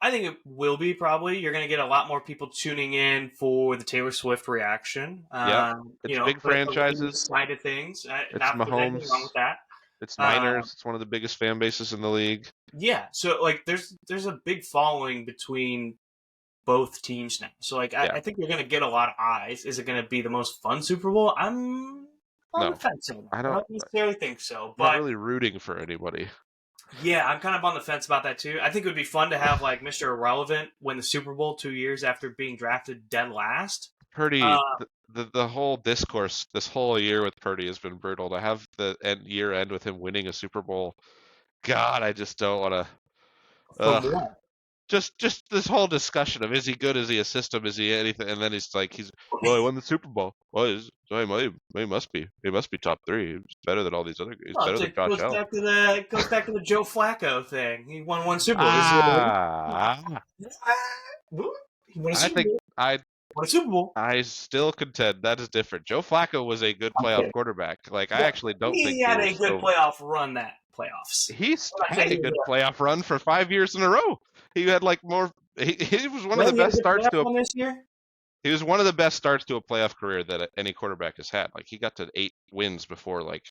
S1: I think it will be probably. You're going to get a lot more people tuning in for the Taylor Swift reaction.
S2: Yep.
S1: You
S2: It's
S1: know,
S2: big
S1: the ratings
S2: franchises.
S1: side of things.
S2: It's
S1: Not that there's anything wrong
S2: Mahomes.
S1: with that.
S2: It's
S1: Um,
S2: Niners. It's one of the biggest fan bases in the league.
S1: yeah, so like there's a big following between both teams now. So like
S2: Yeah.
S1: I think you're going to get a lot of eyes. Is it going to be the most fun Super Bowl? I'm on the
S2: No,
S1: fence on that.
S2: I
S1: I
S2: don't.
S1: don't necessarily think so,
S2: I'm not
S1: but
S2: really rooting for anybody.
S1: yeah, I'm kind of on the fence about that too. I think it would be fun to have like Mr. Irrelevant win the Super Bowl 2 years after being drafted dead last. Uh,
S2: Purdy, the whole discourse this whole year with Purdy has been brutal. To have the year end with him winning a Super Bowl, God, I just don't want to.
S1: from
S2: Ugh.
S1: what?
S2: Just this whole discussion of is he good, is he a system, is he anything, and then he's well, he won the Super Bowl. Well, he must be top three. He's better than all these other. He's
S1: Well,
S2: better than
S1: it
S2: Josh Allen.
S1: goes back to the Joe Flacco thing. He won one Super Bowl. Is he
S2: Ah,
S1: he won a
S2: I
S1: Super
S2: think
S1: Bowl. Won a Super Bowl.
S2: I still contend that is different. Joe Flacco was a good
S1: I'm
S2: playoff
S1: kidding.
S2: quarterback. Like I
S1: Yeah,
S2: actually don't think
S1: he
S2: he
S1: had
S2: was
S1: a good
S2: so.
S1: playoff run that playoffs.
S2: He's
S1: I'm not
S2: had
S1: saying
S2: a
S1: he was
S2: good playoff run for 5 years in a row. He had like more. He was one of the
S1: he had a
S2: best
S1: good
S2: starts
S1: playoff
S2: to a
S1: run this year.
S2: He was one of the best starts to a playoff career that any quarterback has had. Like he got to 8 wins before like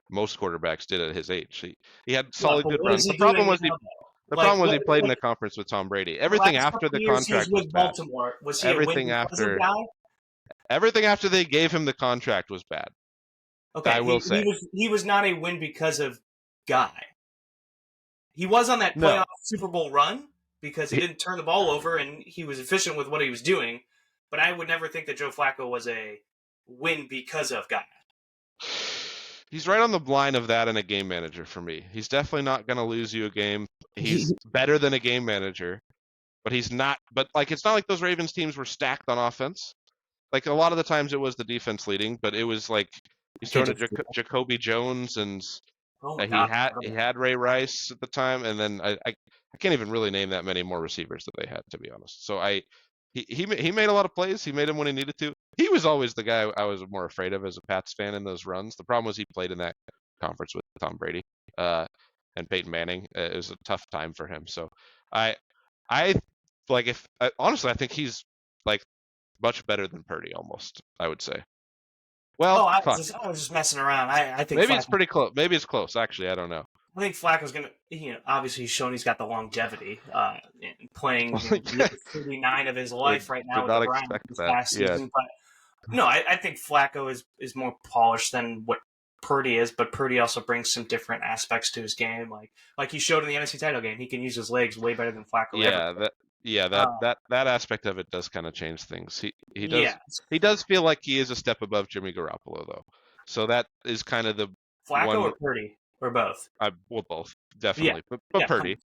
S2: most quarterbacks did at his age. He had
S1: Yeah,
S2: solid
S1: but
S2: good
S1: what is
S2: runs.
S1: he doing now, though?
S2: The
S1: Like,
S2: problem was
S1: what,
S2: he played in
S1: like
S2: a conference with Tom Brady.
S1: the
S2: Everything
S1: last couple
S2: after
S1: of
S2: the
S1: years he was
S2: contract was
S1: with
S2: bad.
S1: Baltimore, was he a
S2: Everything
S1: win buzzer
S2: after
S1: guy?
S2: Everything after they gave him the contract was bad. I
S1: Okay,
S2: will say.
S1: he was not a win because of guy. He was on that
S2: No.
S1: playoff Super Bowl run because he didn't turn the ball over and he was efficient with what he was doing. But I would never think that Joe Flacco was a win because of guy.
S2: He's right on the line of that and a game manager for me. He's definitely not going to lose you a game. He's better than a game manager, but he's not. But like, it's not like those Ravens teams were stacked on offense. Like a lot of the times it was the defense leading, but it was like he's throwing to Jacoby Jones and
S1: Oh my
S2: he
S1: god!
S2: had Ray Rice at the time, and then I can't even really name that many more receivers that they had, to be honest. So he made a lot of plays. He made them when he needed to. He was always the guy I was more afraid of as a Pats fan in those runs. The problem was he played in that conference with Tom Brady and Peyton Manning. It was a tough time for him. So I like if honestly I think he's like much better than Purdy almost. I would say. Well,
S1: Oh,
S2: fuck.
S1: I was just messing around. I think
S2: Maybe it's pretty close. Maybe it's close. Actually, I don't know.
S1: I think Flacco's gonna. Obviously he's shown he's got the longevity. Playing 39 of his life right now
S2: Did
S1: with the
S2: not
S1: Browns
S2: expect
S1: this
S2: that.
S1: past
S2: Yeah.
S1: season. But no, I think Flacco is more polished than what Purdy is, but Purdy also brings some different aspects to his game. Like he showed in the NFC title game, he can use his legs way better than Flacco ever.
S2: That aspect of it does kind of change things. He
S1: Yeah,
S2: does feel like he is a step above Jimmy Garoppolo though. So that is kind of the
S1: Flacco
S2: one
S1: or Purdy or both.
S2: well both
S1: Yeah,
S2: definitely, but
S1: yeah,
S2: Purdy.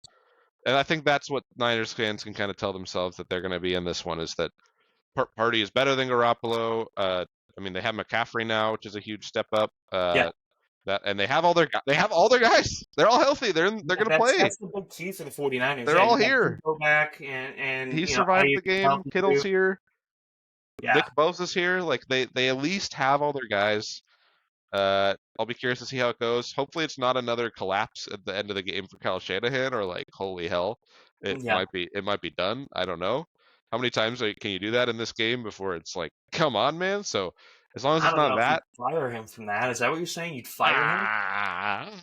S2: And I think that's what Niners fans can kind of tell themselves that they're going to be in this one is that Purdy is better than Garoppolo. I mean, they have McCaffrey now, which is a huge step up.
S1: yeah.
S2: And they have all their guys. They're all healthy. They're going to play.
S1: That's the big key for the 49ers.
S2: They're
S1: Yeah,
S2: all
S1: you got
S2: here.
S1: Go back and
S2: He survived the game. Kittle's here.
S1: Yeah.
S2: Nick Bosa's here. Like they at least have all their guys. I'll be curious to see how it goes. Hopefully, it's not another collapse at the end of the game for Kyle Shanahan, or like, holy hell, it
S1: Yeah.
S2: might be done. I don't know. How many times can you do that in this game before it's like, come on, man? So as long as
S1: I
S2: it's
S1: don't
S2: not
S1: know if you'd
S2: that,
S1: fire him from that. Is that what you're saying? You'd fire him?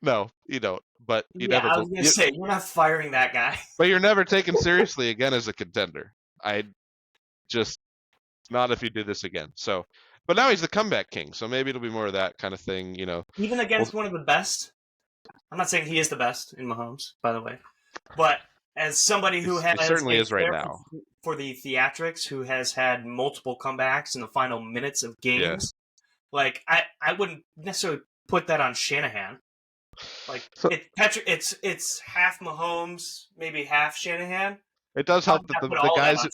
S2: No, you don't. But you
S1: Yeah,
S2: never.
S1: I was gonna say you're not firing that guy.
S2: But you're never taken seriously again as a contender. I just not if you do this again. So, but now he's the comeback king. So maybe it'll be more of that kind of thing.
S1: Even against one of the best. I'm not saying he is the best in Mahomes, by the way, but as somebody who has
S2: he certainly
S1: a
S2: is right
S1: flair
S2: now
S1: for the theatrics, who has had multiple comebacks in the final minutes of games, like I wouldn't necessarily put that on Shanahan. Like
S2: so,
S1: it's half Mahomes, maybe half Shanahan.
S2: It does help that the guys.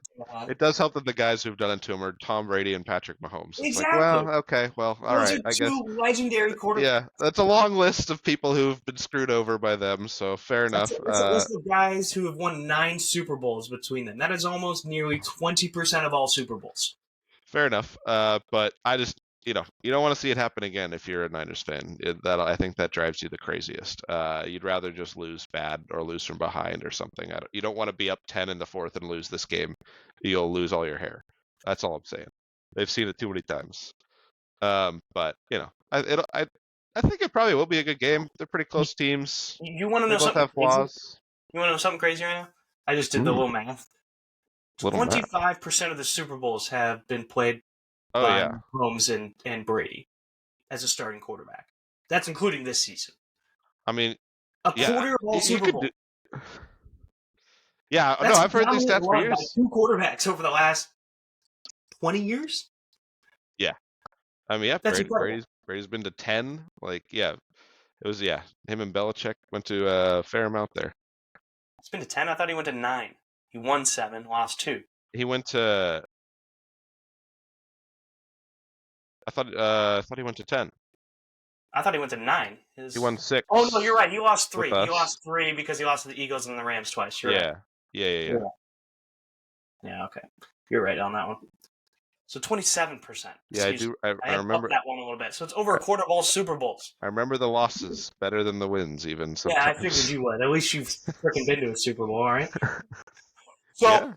S2: It does help that the guys who've done it to him are Tom Brady and Patrick Mahomes. It's
S1: exactly.
S2: like, well, okay, well, all
S1: Those
S2: right,
S1: are
S2: I guess.
S1: two legendary quarterbacks.
S2: Yeah, that's a long list of people who've been screwed over by them. So fair enough.
S1: That's a list of guys who have won 9 Super Bowls between them. That is almost nearly 20% of all Super Bowls.
S2: Fair enough. But I just, you don't want to see it happen again if you're a Niners fan. I think that drives you the craziest. You'd rather just lose bad or lose from behind or something. You don't want to be up 10 in the fourth and lose this game. You'll lose all your hair. That's all I'm saying. They've seen it too many times. But I think it probably will be a good game. They're pretty close teams.
S1: You want to know
S2: they both
S1: something
S2: have flaws.
S1: You want to know something crazy right now? I just did the little math. 25% of the Super Bowls have been played by Mahomes and Brady as a starting quarterback. That's including this season.
S2: I mean,
S1: a quarter of all Super Bowls.
S2: I've heard these stats for years.
S1: By 2 quarterbacks over the last 20 years.
S2: Yeah, I mean, Brady's been to 10. Like, it was him and Belichick went to a fair amount there.
S1: It's been to 10. I thought he went to 9. He won 7, lost 2.
S2: He went to. I thought he went to 10.
S1: I thought he went to 9.
S2: He won 6.
S1: Oh no, you're right. He lost 3. He lost 3 because he lost to the Eagles and the Rams twice. You're right.
S2: Yeah.
S1: Yeah. Okay, you're right on that one. So 27%.
S2: Yeah, I do. I remember
S1: that one a little bit. So it's over a quarter of all Super Bowls.
S2: I remember the losses better than the wins, even. Sometimes.
S1: Yeah, I figured you would. At least you've freaking been to a Super Bowl, all right? So,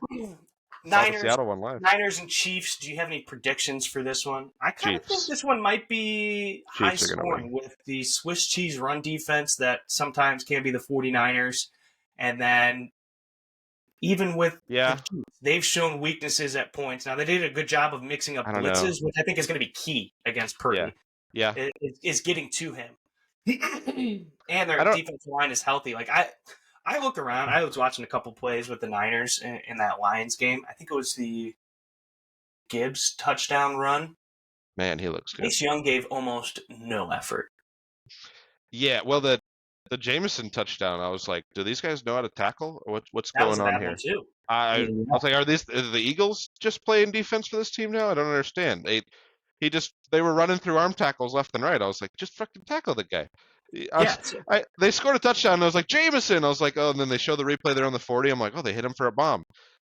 S1: Niners and Chiefs, do you have any predictions for this one? I kind of think this one might be high scoring with the Swiss cheese run defense that sometimes can be the 49ers. And then even with the
S2: Yeah,
S1: Chiefs, they've shown weaknesses at points. Now they did a good job of mixing up
S2: I don't know.
S1: blitzes, which I think is going to be key against
S2: Yeah,
S1: Purdy.
S2: yeah.
S1: Is getting to him, and
S2: I
S1: their
S2: don't.
S1: defensive line is healthy. Like I look around. I was watching a couple plays with the Niners in that Lions game. I think it was the Gibbs touchdown run.
S2: Man, he looks good.
S1: Chase Young gave almost no effort.
S2: Yeah, well, the Jameson touchdown, I was like, do these guys know how to tackle? Or what's
S1: That was
S2: going
S1: a
S2: on
S1: bad one
S2: here?
S1: too.
S2: I
S1: Yeah.
S2: was like, are the Eagles just playing defense for this team now? I don't understand. They were running through arm tackles left and right. I was like, just fucking tackle the guy.
S1: Yes.
S2: They scored a touchdown. And I was like, Jameson. I was like, oh, and then they show the replay there on the 40. I'm like, oh, they hit him for a bomb.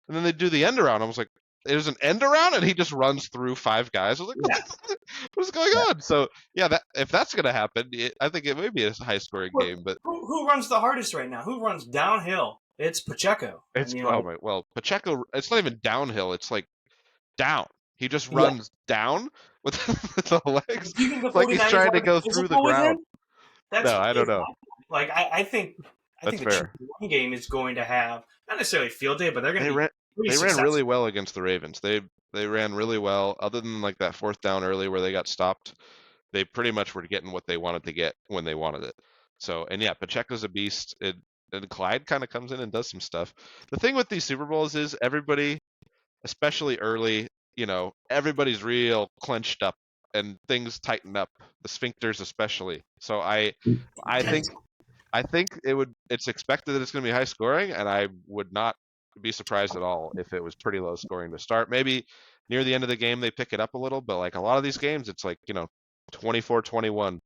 S2: And then they do the end around. I was like, there's an end around, and he just runs through 5 guys. I was like,
S1: Yeah.
S2: what's going
S1: Yeah.
S2: on? So yeah, if that's gonna happen, I think it may be a high scoring
S1: Well,
S2: game. But
S1: who runs the hardest right now? Who runs downhill? It's Pacheco. I
S2: it's
S1: mean,
S2: oh
S1: like,
S2: my well, Pacheco. It's not even downhill. It's like down. He just
S1: yeah.
S2: runs down with, with the legs.
S1: Do you think the
S2: It's like he's
S1: 49ers
S2: trying to
S1: want to
S2: go
S1: be
S2: through the
S1: physical with
S2: ground.
S1: him? That's
S2: No, I don't
S1: is
S2: know.
S1: my point. Like I
S2: That's
S1: think the Chiefs
S2: fair.
S1: run game is going to have not necessarily a field day, but they're going
S2: They
S1: to be
S2: ran
S1: pretty
S2: they ran really
S1: successful.
S2: well against the Ravens. They ran really well. Other than like that 4th down early where they got stopped, they pretty much were getting what they wanted to get when they wanted it. So, and yeah, Pacheco's a beast. And Clyde kind of comes in and does some stuff. The thing with these Super Bowls is everybody, especially early, everybody's real clenched up and things tighten up. The sphincters especially. So I think it's expected that it's going to be high scoring, and I would not be surprised at all if it was pretty low scoring to start. Maybe near the end of the game they pick it up a little, but like a lot of these games, it's like 24-21,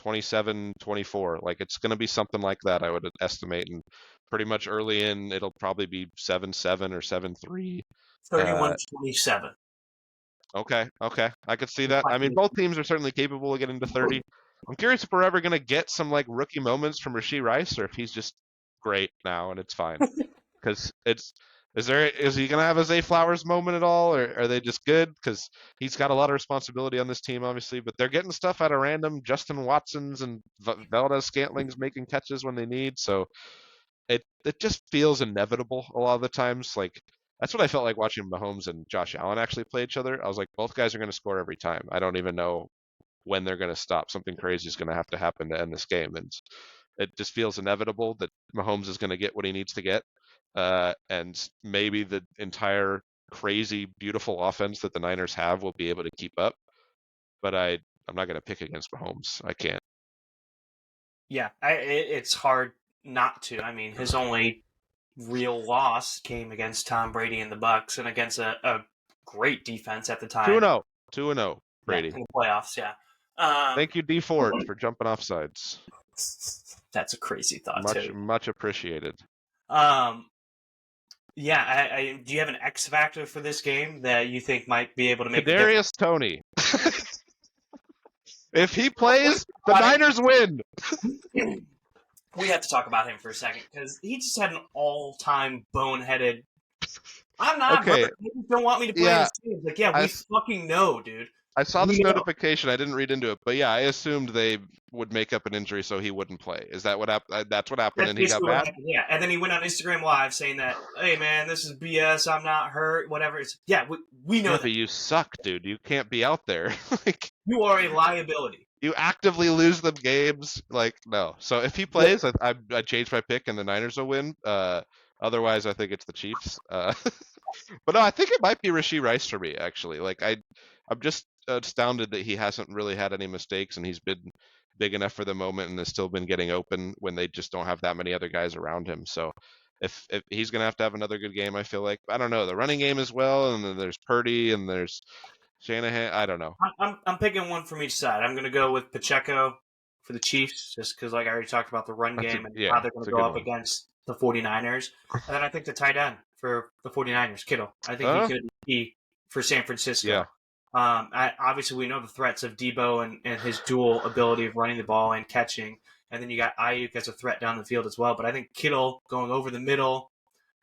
S2: 27-24. Like it's going to be something like that, I would estimate, and pretty much early in it'll probably be 7-7 or 7-3.
S1: 31-27.
S2: Okay, I could see that. I mean, both teams are certainly capable of getting to 30. I'm curious if we're ever going to get some like rookie moments from Rashee Rice, or if he's just great now and it's fine. Because is he going to have a Zay Flowers moment at all, or are they just good? Because he's got a lot of responsibility on this team, obviously, but they're getting stuff out of random Justin Watsons and Valdez Scantlings making catches when they need. So it just feels inevitable a lot of the times. Like that's what I felt like watching Mahomes and Josh Allen actually play each other. I was like, both guys are going to score every time. I don't even know when they're going to stop. Something crazy is going to have to happen to end this game, and it just feels inevitable that Mahomes is going to get what he needs to get, and maybe the entire crazy, beautiful offense that the Niners have will be able to keep up. But I'm not going to pick against Mahomes. I can't.
S1: Yeah, it's hard not to. I mean, his only real loss came against Tom Brady and the Bucks, and against a great defense at the time.
S2: 2-0, 2-0,
S1: Yeah,
S2: Brady.
S1: in the playoffs. Yeah.
S2: Thank you, D Ford, for jumping off sides.
S1: That's a crazy thought
S2: Much,
S1: too.
S2: much appreciated.
S1: Yeah. Do you have an X factor for this game that you think might be able to make the difference?
S2: Kadarius Toney. If he plays, the Niners win.
S1: We have to talk about him for a second because he just had an all-time boneheaded. I'm not
S2: Okay.
S1: hurt. They just don't want me to play
S2: Yeah,
S1: this game. Like, yeah, we fucking know, dude.
S2: I saw this
S1: We know.
S2: notification. I didn't read into it, but yeah, I assumed they would make up an injury so he wouldn't play. Is that what happened? That's what happened,
S1: That's
S2: and he got
S1: basically what
S2: bad.
S1: happened. Yeah, and then he went on Instagram Live saying that, "Hey, man, this is BS. I'm not hurt. Whatever." Yeah, we know
S2: Yeah,
S1: that
S2: but you suck, dude. You can't be out there. Like
S1: you are a liability.
S2: you actively lose them games. Like no. So if he plays, I changed my pick, and the Niners will win. Otherwise, I think it's the Chiefs. But no, I think it might be Rashee Rice for me actually. Like I'm just astounded that he hasn't really had any mistakes, and he's been big enough for the moment and has still been getting open when they just don't have that many other guys around him. So if he's gonna have to have another good game, I feel like I don't know the running game as well, and then there's Purdy and there's Shanahan. I don't know.
S1: I'm picking one from each side. I'm going to go with Pacheco for the Chiefs just because, like I already talked about the run game and how they're going
S2: That's
S1: to
S2: a
S1: go
S2: good
S1: up
S2: one.
S1: against the 49ers. And then I think the tight end for the 49ers, Kittle. I think he could be for San Francisco.
S2: Yeah.
S1: Obviously, we know the threats of Debo and his dual ability of running the ball and catching. And then you got Ayuk as a threat down the field as well. But I think Kittle going over the middle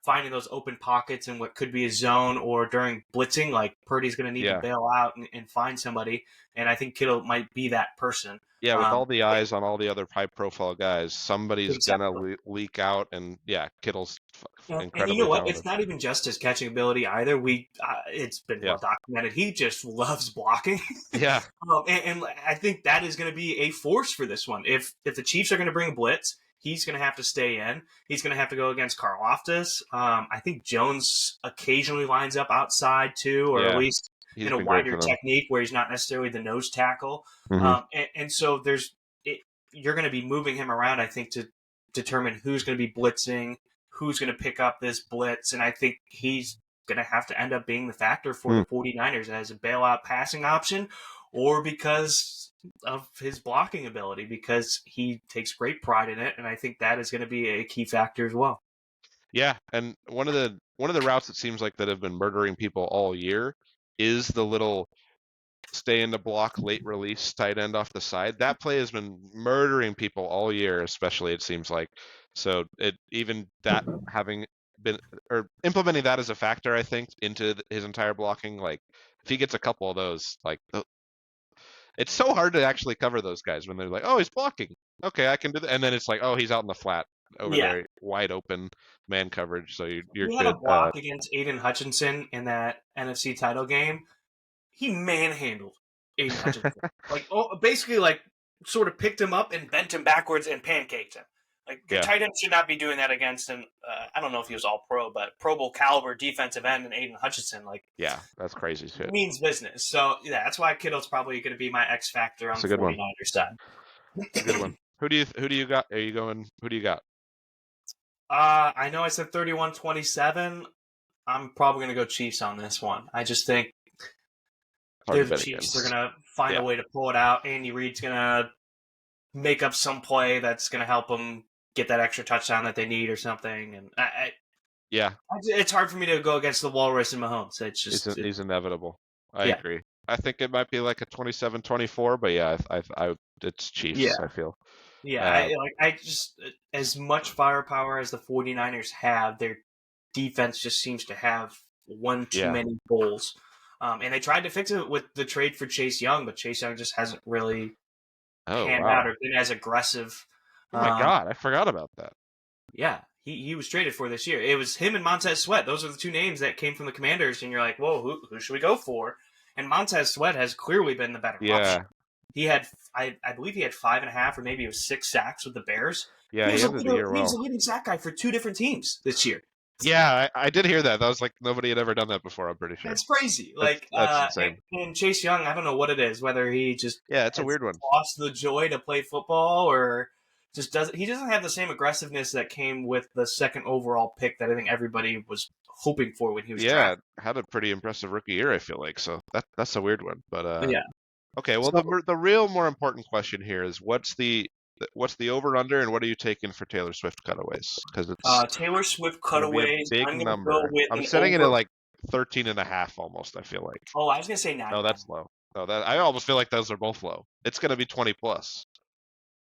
S1: finding those open pockets in what could be a zone or during blitzing. Like Purdy's going to need to
S2: Yeah.
S1: bail out and find somebody, and I think Kittle might be that person.
S2: Yeah, with all the
S1: Yeah,
S2: eyes on all the other high-profile guys, somebody's gonna
S1: exactly.
S2: leak out, and yeah, Kittle's
S1: And you know
S2: incredibly
S1: what? It's
S2: talented.
S1: not even just his catching ability either. It's been
S2: Yeah,
S1: well documented. He just loves blocking,
S2: yeah,
S1: and I think that is going to be a force for this one. If the Chiefs are going to bring blitz, he's going to have to stay in. He's going to have to go against Karlaftis. I think Jones occasionally lines up outside too, or at
S2: yeah.
S1: least
S2: He's
S1: in a
S2: been great
S1: wider
S2: for them.
S1: technique where he's not necessarily the nose tackle.
S2: Hmm.
S1: And so you're going to be moving him around. I think to determine who's going to be blitzing, who's going to pick up this blitz. And I think he's going to have to end up being the factor for the 49ers as a bailout passing option, or because of his blocking ability, because he takes great pride in it. And I think that is going to be a key factor as well.
S2: Yeah, and one of the routes it seems like that have been murdering people all year is the little stay in the block late release tight end off the side. That play has been murdering people all year, especially it seems like. So even that having been or implementing that as a factor, I think, into his entire blocking, like if he gets a couple of those, like it's so hard to actually cover those guys when they're like, oh, he's blocking. Okay, I can do that. And then it's like, oh, he's out in the flat over
S1: Yeah.
S2: there, wide open man coverage. So you're
S1: He had a
S2: good.
S1: block against Aiden Hutchinson in that NFC title game. He manhandled Aiden Hutchinson. Basically, sort of picked him up and bent him backwards and pancaked him. Like, a
S2: Yeah,
S1: tight end should not be doing that against an, I don't know if he was all pro, but Pro Bowl caliber defensive end and Aiden Hutchinson. Like,
S2: yeah, that's crazy shit.
S1: means business. So, yeah, that's why Kittle's probably going to be my X factor on
S2: That's
S1: the
S2: a good one.
S1: 49ers side.
S2: It's a good one. Who do you got? Are you going? Who do you got?
S1: I know I said 31-27. I'm probably going to go Chiefs on this one. I just think
S2: Hard
S1: they're
S2: to
S1: the
S2: bet
S1: Chiefs. They're
S2: against.
S1: going to find
S2: Yeah,
S1: a way to pull it out. Andy Reid's going to make up some play that's going to help them get that extra touchdown that they need or something. And
S2: yeah.
S1: it's hard for me to go against the Walrus and Mahomes. It's just,
S2: He's inevitable. I
S1: yeah,
S2: agree. I think it might be like a 27-24, but yeah, it's
S1: yeah,
S2: Chiefs. I feel.
S1: yeah.
S2: Uh,
S1: I just, as much firepower as the 49ers have, their defense just seems to have one too
S2: yeah.
S1: many goals. And they tried to fix it with the trade for Chase Young, but Chase Young just hasn't really
S2: Oh
S1: panned out
S2: wow.
S1: or been as aggressive.
S2: Oh my
S1: Um,
S2: God, I forgot about that.
S1: Yeah, he was traded for this year. It was him and Montez Sweat. Those are the two names that came from the Commanders, and you're like, whoa, who should we go for? And Montez Sweat has clearly been the better option.
S2: Yeah,
S1: He had, I believe he had 5.5 or maybe it was 6 sacks with the Bears.
S2: yeah. He ended the year
S1: He was
S2: well.
S1: the leading sack guy for two different teams this year.
S2: Yeah, I did hear that. That was like nobody had ever done that before. I'm pretty sure.
S1: That's crazy.
S2: That's insane.
S1: And Chase Young, I don't know what it is, whether he just
S2: Yeah, it's a
S1: has
S2: weird one.
S1: lost the joy to play football or just doesn't. He doesn't have the same aggressiveness that came with the second overall pick that I think everybody was hoping for when he was
S2: Yeah,
S1: drafted.
S2: had a pretty impressive rookie year. I feel like so that's a weird one. But
S1: Yeah.
S2: okay. Well,
S1: So
S2: the real more important question here is what's the over under and what are you taking for Taylor Swift cutaways? Because it's
S1: Taylor Swift
S2: gonna be a
S1: cutaways.
S2: big
S1: I'm gonna go
S2: number.
S1: with
S2: I'm
S1: an
S2: setting it at
S1: over.
S2: like 13 and a half almost. I feel like.
S1: Oh, I was gonna say 9.
S2: No, that's low. No, that I almost feel like those are both low. It's gonna be 20 plus.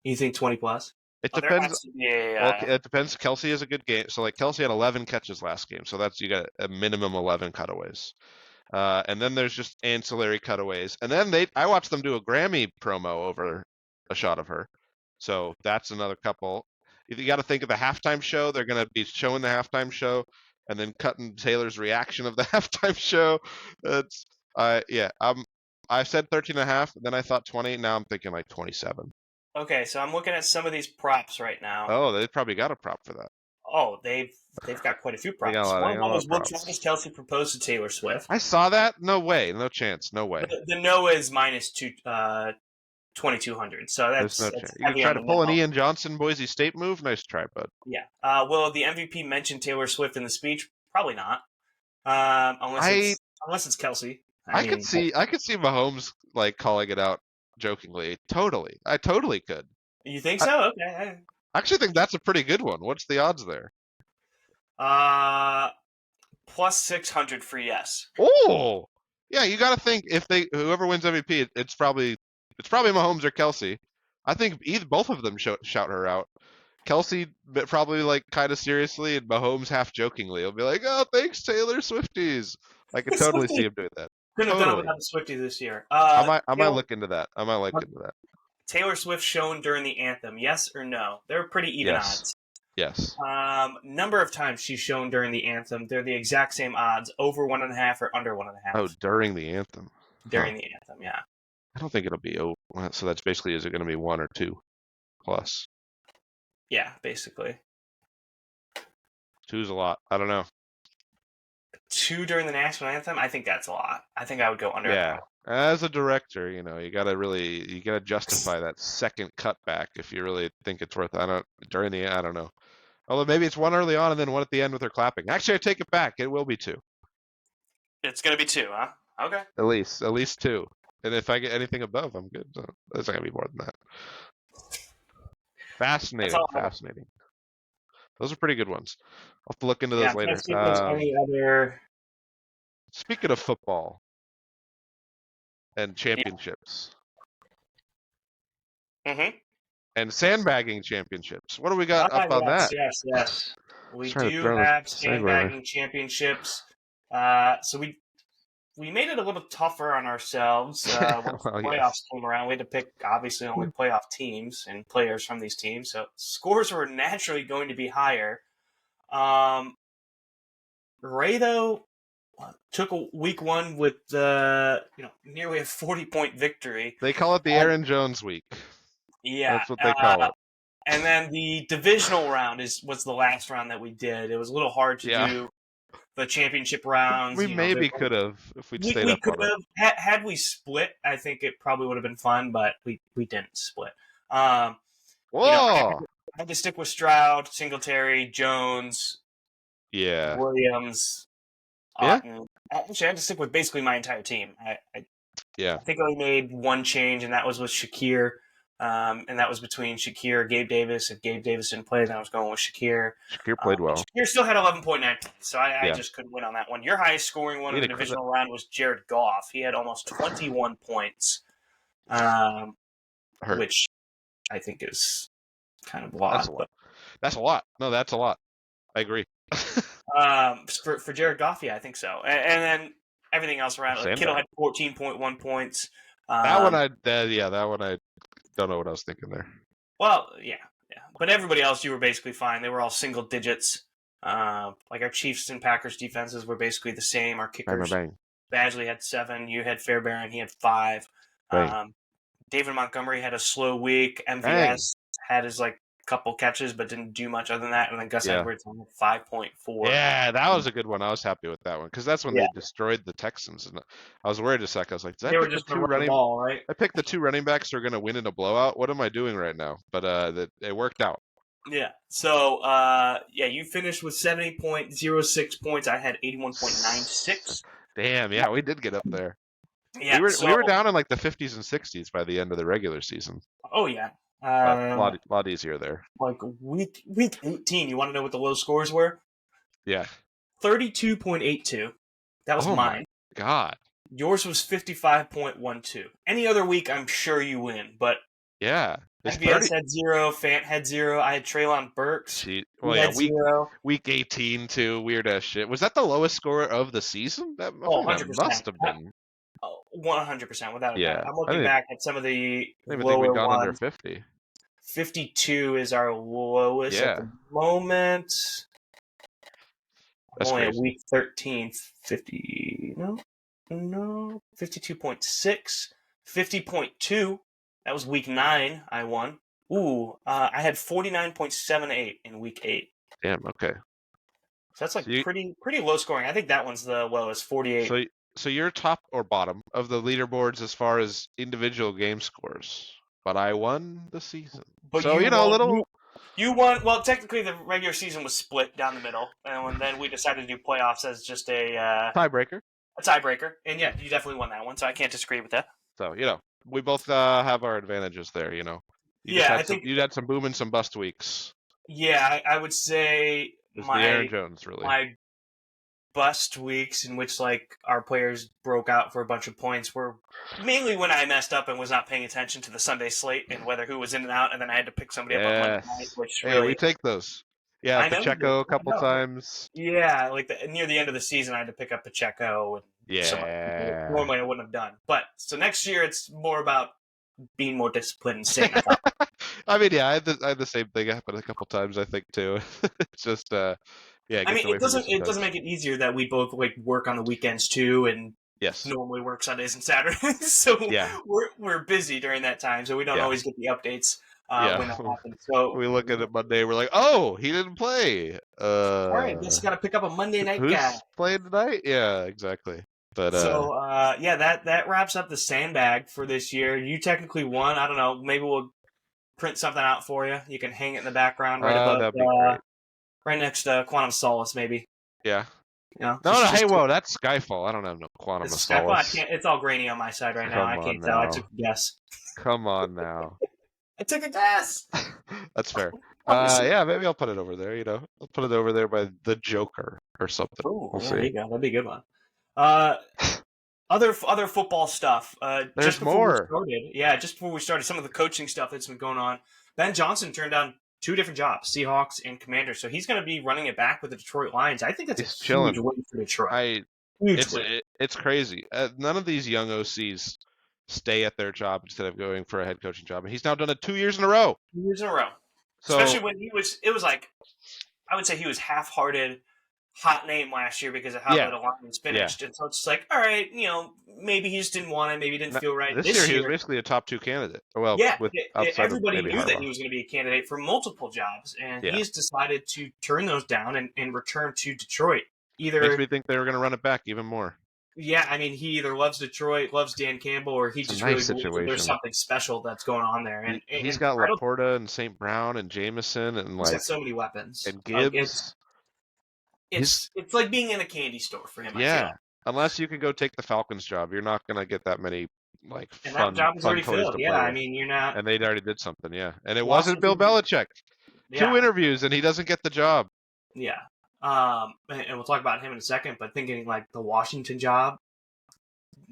S1: You think 20 plus?
S2: It
S1: Oh, there
S2: depends.
S1: has to be
S2: Well, it depends. Kelsey has a good game. So like Kelsey had 11 catches last game. So that's you got a minimum 11 cutaways. And then there's just ancillary cutaways. And then I watched them do a Grammy promo over a shot of her. So that's another couple. You got to think of the halftime show. They're going to be showing the halftime show and then cutting Taylor's reaction of the halftime show. That's yeah. I said 13 and a half. Then I thought 20. Now I'm thinking like 27.
S1: Okay, so I'm looking at some of these props right now.
S2: Oh, they probably got a prop for that.
S1: Oh, they've got quite a few
S2: They got a
S1: props.
S2: lot.
S1: One
S2: They
S1: of
S2: got a
S1: them
S2: lot
S1: was
S2: of
S1: will
S2: props.
S1: Travis Kelsey propose to Taylor Swift.
S2: I saw that. No way. No chance. No way.
S1: The no is minus 2,200. So
S2: There's no
S1: that's
S2: chance. You gonna
S1: heavy
S2: try
S1: on
S2: to
S1: the
S2: pull an
S1: no.
S2: Ian Johnson Boise State move? Nice try, bud.
S1: Yeah. Will the MVP mention Taylor Swift in the speech? Probably not.
S2: I
S1: Unless it's Kelsey.
S2: I could see Mahomes like calling it out jokingly. Totally. I totally could.
S1: You think
S2: I
S1: so? Okay.
S2: actually think that's a pretty good one. What's the odds there?
S1: Plus 600 for yes.
S2: Oh, yeah. You got to think if whoever wins MVP, it's probably Mahomes or Kelsey. I think both of them shout her out. Kelsey probably like kind of seriously, and Mahomes half jokingly. He'll be like, "Oh, thanks, Taylor Swifties." I could totally see
S1: Swiftie
S2: him doing that.
S1: couldn't have done it
S2: Totally.
S1: without the Swiftie this year.
S2: I might look into that. I might look into that.
S1: Taylor Swift shown during the anthem, yes or no? They're pretty even
S2: Yes.
S1: odds.
S2: Yes.
S1: Number of times she's shown during the anthem, they're the exact same odds, over 1.5 or under 1.5.
S2: Oh, during the anthem.
S1: During the anthem, yeah.
S2: I don't think it'll be. Oh, so that's basically, is it going to be 1 or 2 plus?
S1: Yeah, basically.
S2: 2's a lot. I don't know.
S1: 2 during the national anthem, I think that's a lot. I think I would go under.
S2: Yeah. As a director, you gotta justify that second cutback if you really think it's worth. I don't know. Although maybe it's 1 early on and then 1 at the end with her clapping. Actually, I take it back. It will be 2.
S1: It's gonna be 2, huh? Okay.
S2: At least 2. And if I get anything above, I'm good. So it's not gonna be more than that. Fascinating. Those are pretty good ones. I'll have to look into those later.
S1: Let's see if there's any other.
S2: Speaking of football and championships.
S1: Mm-hmm.
S2: And sandbagging championships. What do we got up on that?
S1: Yes. We do have sandbagging championships. So we made it a little tougher on ourselves when the playoffs came around. We had to pick, obviously, only playoff teams and players from these teams. So scores were naturally going to be higher. Ray, though, took a week 1 with nearly a 40-point victory.
S2: They call it the Aaron Jones week.
S1: Yeah.
S2: That's what they call it.
S1: And then the divisional round was the last round that we did. It was a little hard to do the championship rounds.
S2: We maybe could have if we'd stayed up on it.
S1: Had we split, I think it probably would have been fun, but we didn't split. I had to stick with Stroud, Singletary, Jones, Williams, Otten. Actually, I had to stick with basically my entire team. I think I only made 1 change, and that was with Shakir. And that was between Shakir, Gabe Davis. If Gabe Davis didn't play, then I was going with Shakir.
S2: Shakir played well.
S1: Shakir still had 11.9, so I just couldn't win on that one. Your highest scoring one in the divisional round was Jared Goff. He had almost 21 points, which I think is kind of a lot.
S2: That's a lot. No, that's a lot. I agree.
S1: For Jared Goff, yeah, I think so. And then everything else around it. Kittle had 14.1 points.
S2: That one I don't know what I was thinking there.
S1: Well, yeah. But everybody else, you were basically fine. They were all single digits. Like our Chiefs and Packers defenses were basically the same. Our kickers, Badgley had 7. You had Fairbairn, he had 5. David Montgomery had a slow week. MVS had his couple catches, but didn't do much other than that. And then Gus Edwards on 5.4.
S2: Yeah, that was a good one. I was happy with that one because that's when they destroyed the Texans. And I was worried a sec. I was like,
S1: they were just going to run the ball, right?
S2: I picked the 2 running backs who are going to win in a blowout. What am I doing right now? But it worked out.
S1: Yeah. So, you finished with 70.06 points. I had 81.96.
S2: Damn, yeah, we did get up there.
S1: Yeah,
S2: we were down in the 50s and 60s by the end of the regular season.
S1: Oh, yeah.
S2: A lot easier there.
S1: Week 18, you want to know what the low scores were?
S2: Yeah.
S1: 32.82. That was mine.
S2: My God.
S1: Yours was 55.12. Any other week, I'm sure you win, but
S2: yeah.
S1: MVS had 0, Fant had 0. I had Treylon Burks.
S2: Week 18 too. Weird ass shit. Was that the lowest score of the season? That
S1: 100%.
S2: Must have been.
S1: 100%, without a doubt. I'm looking back at some of the lower
S2: ones.
S1: Under
S2: 50.
S1: 52 is our lowest at the moment.
S2: That's
S1: only
S2: crazy.
S1: At week 13, 50. No. 52.6. 50.2. That was week 9. I won. I had 49.78 in week 8.
S2: Damn. Okay.
S1: So that's pretty low scoring. I think that one's the lowest, 48.
S2: So you're top or bottom of the leaderboards as far as individual game scores, but I won the season.
S1: But
S2: so
S1: you won. Well, technically the regular season was split down the middle, and then we decided to do playoffs as just a
S2: tiebreaker.
S1: A tiebreaker, and yeah, you definitely won that one. So I can't disagree with that.
S2: So we both have our advantages there. I think you had some boom and some bust weeks.
S1: Yeah, I would say
S2: the Aaron Jones really.
S1: My bust weeks in which like our players broke out for a bunch of points were mainly when I messed up and was not paying attention to the Sunday slate and whether who was in and out, and then I had to pick somebody up on Monday night,
S2: Yes.
S1: which
S2: Hey, we
S1: really
S2: take those. Yeah,
S1: I know you do.
S2: Pacheco a
S1: I
S2: couple
S1: know.
S2: times.
S1: Yeah, like near the end of the season, I had to pick up Pacheco and some other people that
S2: Yeah.
S1: normally I wouldn't have done. But so next year, it's more about being more disciplined and staying on top.
S2: I mean, yeah, I had the same thing happen a couple times, I think, too. It's just, yeah, it
S1: I
S2: gets
S1: mean,
S2: away from you
S1: it doesn't
S2: sometimes.
S1: make it easier that we both like work on the weekends too, and
S2: Yes.
S1: normally work Sundays and Saturdays. So
S2: Yeah.
S1: we're busy during that time, so we don't
S2: Yeah.
S1: always get the updates
S2: Yeah.
S1: when that happens. So
S2: We look at it Monday, we're like, oh, he didn't play.
S1: all right, guess I got to pick up a Monday night guy.
S2: Who's playing tonight? Yeah, exactly. But
S1: So yeah, that wraps up the sandbag for this year. You technically won. I don't know. Maybe we'll print something out for you. You can hang it in the background right above,
S2: that'd be great.
S1: right next to Quantum Solace, maybe.
S2: Yeah.
S1: You know,
S2: No,
S1: just
S2: hey, whoa, that's Skyfall. I don't have no Quantum of
S1: it's Skyfall. I
S2: Solace.
S1: can't. It's all grainy on my side right now. I
S2: Come on
S1: can't tell. I
S2: now.
S1: took a guess.
S2: Come on now.
S1: I took a guess.
S2: That's fair.
S1: Obviously.
S2: Yeah, maybe I'll put it over there, I'll put it over there by the Joker or something.
S1: Oh,
S2: We'll
S1: yeah, there
S2: see.
S1: you go. That'd be a good one. Uh, other football stuff.
S2: There's
S1: Just before we
S2: more.
S1: started, just before we started, some of the coaching stuff that's been going on. Ben Johnson turned down two different jobs, Seahawks and Commanders. So he's going to be running it back with the Detroit Lions. I think that's
S2: He's
S1: a huge
S2: chilling.
S1: win for Detroit. Huge win.
S2: It's crazy. None of these young OCs stay at their job instead of going for a head coaching job, and he's now done it 2 years in a row.
S1: 2 years in a row.
S2: So
S1: Especially when it was like, I would say he was half-hearted, hot name last year because of how
S2: yeah,
S1: the Lions finished. And so it's just like, all right, maybe he just didn't want it. Maybe he didn't feel right.
S2: This year he was basically a top 2 candidate. Well,
S1: Yeah,
S2: with outside of
S1: everybody
S2: maybe
S1: knew that he
S2: Harbaugh.
S1: was going to be a candidate for multiple jobs, and
S2: Yeah.
S1: he's decided to turn those down and return to Detroit.
S2: Makes me think they were going to run it back even more.
S1: Yeah, I mean, he either loves Detroit, loves Dan Campbell, or he just really believes that there's something special that's going on there. And
S2: he's got Laporta and St. Brown and Jameson and
S1: he's got so many weapons.
S2: And Gibbs.
S1: It's like being in a candy store for him.
S2: Yeah,
S1: I feel.
S2: Unless you can go take the Falcons job, you're not going to get that many
S1: and
S2: fun,
S1: that job is already
S2: toys
S1: filled.
S2: to
S1: Yeah,
S2: play
S1: I
S2: with.
S1: mean, you're not.
S2: And they already did something. Yeah, and it wasn't Bill Belichick.
S1: Yeah.
S2: 2 interviews and he doesn't get the job.
S1: Yeah. And we'll talk about him in a second, but thinking like the Washington job,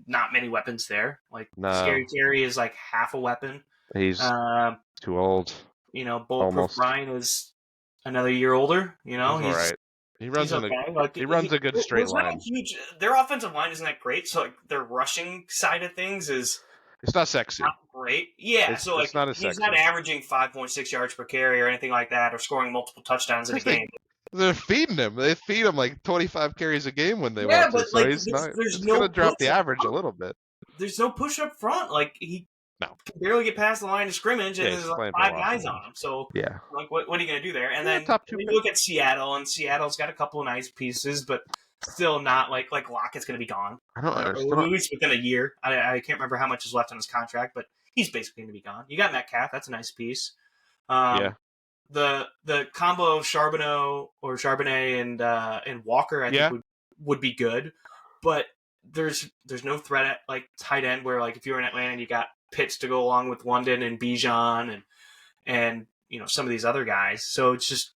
S1: not many weapons there. Like Scary Terry is like half a weapon.
S2: He's too old.
S1: Bulletproof Brian is another year older. He's
S2: all right. He runs he runs a good straight line.
S1: Their offensive line isn't that great, so like their rushing side of things is
S2: it's not sexy.
S1: Not great. Yeah,
S2: it's
S1: so like
S2: not
S1: he's not averaging 5.6 yards per carry or anything like that, or scoring multiple touchdowns in a game.
S2: They're feeding him. They feed him like 25 carries a game when they want to.
S1: But
S2: so
S1: like,
S2: he's not.
S1: There's
S2: it's
S1: no
S2: gonna drop the average a little bit.
S1: There's no push up front. Like he can barely get past the line of scrimmage, and there's like 5 guys on him. So like, what are you gonna do there? And then you look at Seattle, and Seattle's got a couple of nice pieces, but still not like Lockett's gonna be gone. Or at least within a year. I can't remember how much is left on his contract, but he's basically gonna be gone. You got Metcalf. That's a nice piece. The combo of Charbonnet and Walker, I think would be good, but there's no threat at like tight end where like if you're in Atlanta and you got Pitts to go along with London and Bijan and some of these other guys, so it's just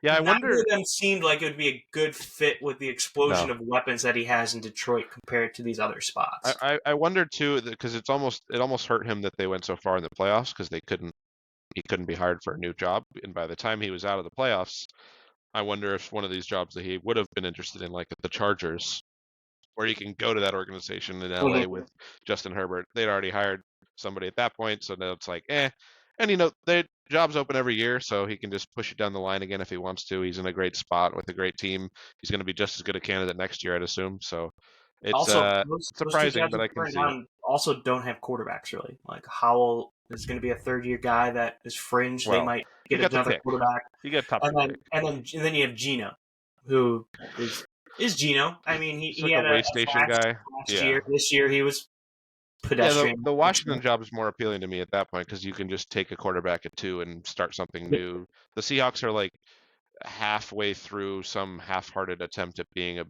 S2: I wonder.
S1: Neither of them seemed like it would be a good fit with the explosion of weapons that he has in Detroit compared to these other spots.
S2: I wonder too because it almost hurt him that they went so far in the playoffs because he couldn't be hired for a new job, and by the time he was out of the playoffs, I wonder if one of these jobs that he would have been interested in, like at the Chargers, where he can go to that organization in LA with Justin Herbert. They'd already hired somebody at that point, so now it's like, and their jobs open every year, so he can just push it down the line again if he wants to. He's in a great spot with a great team. He's going to be just as good a candidate next year, I'd assume. So it's
S1: also
S2: surprising, but I can see it.
S1: Also don't have quarterbacks really. Like Howell is going to be a third-year guy that is fringe. They might get another quarterback.
S2: You get top
S1: and then you have Geno, who is Geno. I mean, he had a
S2: way station guy
S1: last year. This year he was pedestrian.
S2: The Washington job is more appealing to me at that point because you can just take a quarterback at 2 and start something new. The Seahawks are like halfway through some half-hearted attempt at being a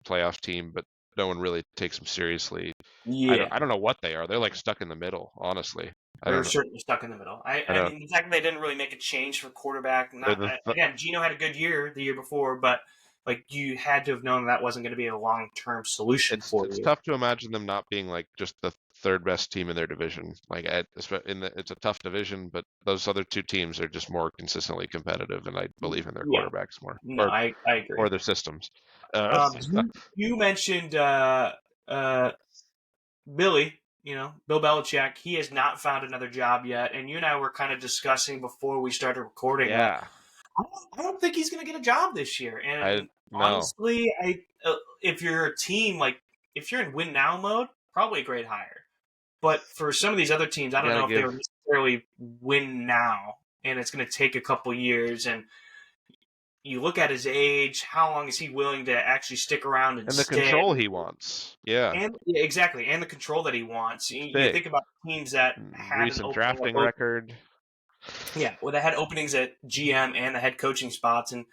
S2: playoff team, but no one really takes them seriously.
S1: Yeah,
S2: I don't know what they are. They're like stuck in the middle, honestly.
S1: They're certainly stuck in the middle. I mean, the fact that they didn't really make a change for quarterback. Again, Geno had a good year the year before, but like you had to have known that wasn't going to be a long-term solution for
S2: It's
S1: you.
S2: tough to imagine them not being like just the third best team in their division. Like it's a tough division, but those other two teams are just more consistently competitive, and I believe in their
S1: Yeah,
S2: quarterbacks more,
S1: no, I agree.
S2: or their systems. Uh,
S1: You mentioned uh, Billy, Bill Belichick. He has not found another job yet, and you and I were kind of discussing before we started recording that
S2: yeah,
S1: I don't think he's going to get a job this year.
S2: I
S1: And
S2: no.
S1: honestly, if you're a team if you're in win now mode, probably a great hire. But for some of these other teams, I
S2: You
S1: don't
S2: gotta
S1: know if they were
S2: give
S1: necessarily win now, and it's going to take a couple years. And you look at his age, how long is he willing to actually stick around and
S2: and the
S1: stay?
S2: control he wants. Yeah,
S1: And yeah, exactly, and the control that he wants.
S2: it's
S1: You
S2: big.
S1: think about teams that had an
S2: Recent
S1: opening at
S2: drafting
S1: both.
S2: record.
S1: Yeah, well, they had openings at GM and the head coaching spots, and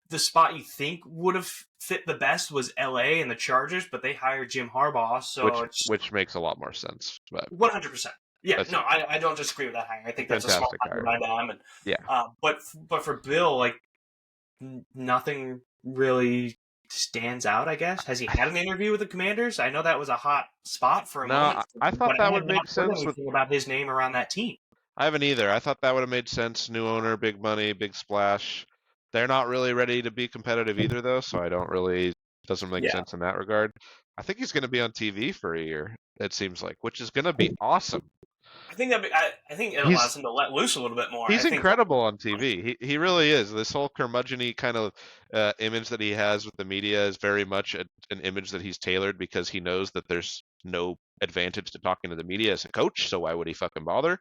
S1: the spot you think would have fit the best was LA and the Chargers, but they hired Jim Harbaugh, so it's
S2: Which makes a lot more sense. But
S1: 100%. Yeah,
S2: that's
S1: no, I don't disagree with that hire. I
S2: a
S1: think that's a smart
S2: fantastic
S1: hire
S2: hire.
S1: by them, and
S2: Yeah,
S1: but for Bill, like nothing really stands out. I guess has he had an interview with the Commanders? I know that was a hot spot for a
S2: no,
S1: moment,
S2: I
S1: but
S2: thought
S1: I
S2: that
S1: have
S2: would
S1: not
S2: make
S1: heard
S2: sense with.
S1: anything about his name around that team.
S2: I haven't either. I thought that would have made sense. New owner, big money, big splash. They're not really ready to be competitive either, though, so I don't really doesn't make
S1: Yeah,
S2: sense in that regard. I think he's going to be on TV for a year. It seems like, which is going to be awesome.
S1: I think it allows
S2: He's
S1: him to let loose a little bit more. I
S2: he's
S1: think
S2: incredible on TV. He really is. This whole curmudgeon-y kind of image that he has with the media is very much an image that he's tailored because he knows that there's no advantage to talking to the media as a coach. So why would he fucking bother?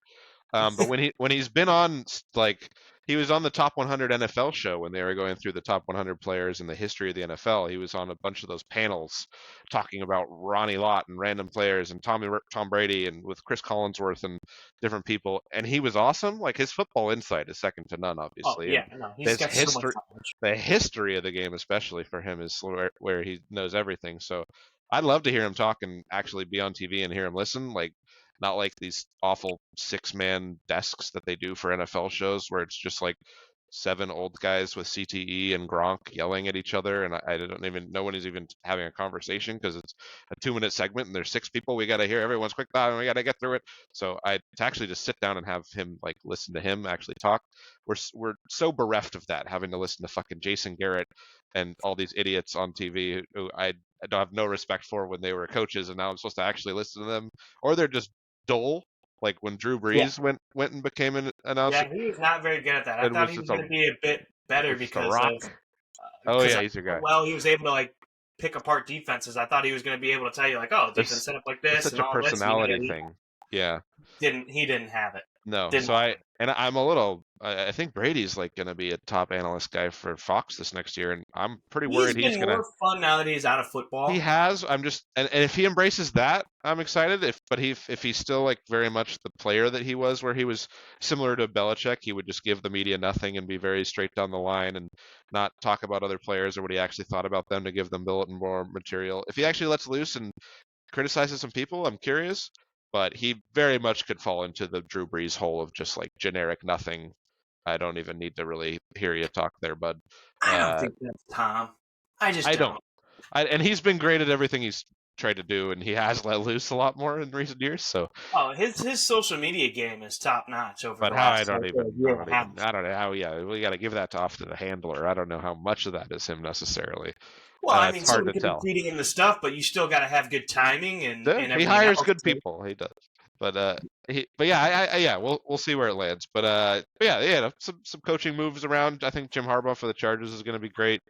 S2: But when he's been on, like, he was on the top 100 NFL show when they were going through the top 100 players in the history of the NFL. He was on a bunch of those panels talking about Ronnie Lott and random players and Tom Brady and with Chris Collinsworth and different people. And he was awesome. Like, his football insight is second to none,
S1: oh
S2: obviously. And
S1: yeah, no, he's
S2: his
S1: got so much
S2: history,
S1: knowledge.
S2: the history of the game, especially for him, is where he knows everything. So I'd love to hear him talk and actually be on TV and hear him listen. Like, not like these awful 6-man desks that they do for NFL shows where it's just like 7 old guys with CTE and Gronk yelling at each other, and I don't even no one is even having a conversation because it's a 2-minute segment and there's 6 people. We got to hear everyone's quick thought and we got to get through it. So I to actually just sit down and have him like listen to him actually talk. We're so bereft of that, having to listen to fucking Jason Garrett and all these idiots on TV who I don't have no respect for when they were coaches, and now I'm supposed to actually listen to them, or they're just dull. Like when Drew
S1: Yeah,
S2: Brees went and became an announcer,
S1: yeah, he was not very good at that. I
S2: and
S1: thought
S2: was
S1: he was
S2: just
S1: going to be a bit better
S2: was just a
S1: because
S2: rock.
S1: of
S2: Oh
S1: because
S2: yeah,
S1: of
S2: he's your
S1: how
S2: guy.
S1: well he was able to like pick apart defenses. I thought he was going to be able to tell you like, oh, defense
S2: There's
S1: set up like
S2: it's
S1: this
S2: such
S1: and
S2: a
S1: all this. And
S2: personality thing. Yeah,
S1: he didn't have it.
S2: no.
S1: Didn't
S2: So
S1: have it.
S2: I'm a little. I think Brady's like going to be a top analyst guy for Fox this next year, and I'm pretty
S1: He's
S2: worried he's
S1: been
S2: going to.
S1: more fun now that he's out of
S2: He
S1: football.
S2: has. I'm just, and if he embraces that, I'm excited. If he's still like very much the player that he was, where he was similar to Belichick, he would just give the media nothing and be very straight down the line and not talk about other players or what he actually thought about them to give them bulletin board material. If he actually lets loose and criticizes some people, I'm curious. But he very much could fall into the Drew Brees hole of just like generic nothing. I don't even need to really hear you talk there, bud.
S1: I don't
S2: Uh,
S1: think that's Tom. I just
S2: I don't.
S1: don't.
S2: And he's been great at everything he's tried to do, and he has let loose a lot more in recent years. So,
S1: Oh, his social media game is top notch over
S2: but
S1: the
S2: how
S1: last like, year and a half.
S2: I don't know how. Yeah, we got to give that off to the handler. I don't know how much of that is him necessarily.
S1: Well, I
S2: It's
S1: mean,
S2: hard
S1: somebody
S2: to
S1: could be
S2: tell.
S1: feeding him the stuff, but you still got to have good timing
S2: Yeah,
S1: and
S2: he
S1: everything
S2: hires
S1: else.
S2: good people. He does. But yeah, yeah, we'll see where it lands. But yeah, some coaching moves around. I think Jim Harbaugh for the Chargers is going to be great.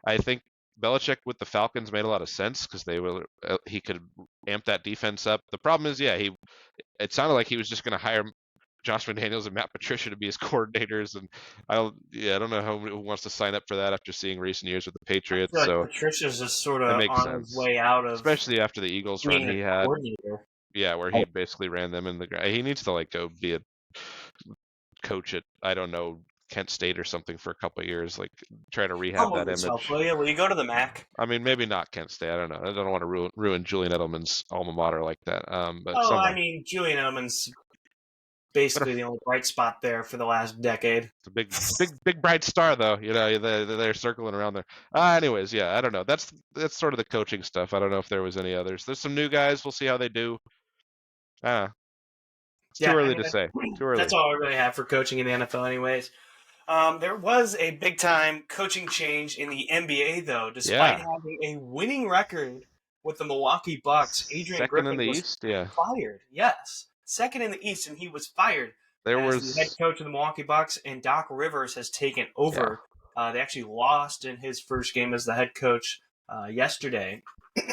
S2: I think Belichick with the Falcons made a lot of sense because he could amp that defense up. The problem is, yeah, it sounded like he was just going to hire Josh McDaniels and Matt Patricia to be his coordinators, and I don't know who wants to sign up for that after seeing recent years with the
S1: I
S2: Patriots.
S1: feel like
S2: So
S1: Patricia's just sort
S2: it
S1: of
S2: makes
S1: on his
S2: sense,
S1: way out of
S2: especially after the Eagles run
S1: being a
S2: he had.
S1: coordinator.
S2: Yeah, where he basically ran them in the ground. He needs to like go be a coach at I don't know Kent State or something for a couple of years, like try to rehab
S1: Humble
S2: that
S1: yourself,
S2: image.
S1: will you? Will you go to the MAC?
S2: I mean, maybe not Kent State. I don't know. I don't want to ruin Julian Edelman's alma mater like that. But
S1: Oh, I
S2: somewhere.
S1: mean, Julian Edelman's basically the only bright spot there for the last decade.
S2: It's a big bright star though. They're circling around there. Anyways, yeah, I don't know. That's sort of the coaching stuff. I don't know if there was any others. There's some new guys. We'll see how they do. It's too
S1: Yeah, I
S2: early
S1: mean,
S2: to say. Too
S1: that's
S2: early.
S1: all I really have for coaching in the NFL, anyways. There was a big time coaching change in the NBA, though. Despite
S2: Yeah.
S1: having a winning record with the Milwaukee Bucks, Adrian
S2: Second in
S1: Griffin
S2: the
S1: was
S2: East. Yeah.
S1: fired. Yes, second in the East, and he was fired
S2: There
S1: as the head
S2: was.
S1: coach of the Milwaukee Bucks, and Doc Rivers has taken
S2: Yeah.
S1: over. They actually lost in his first game as the head coach yesterday.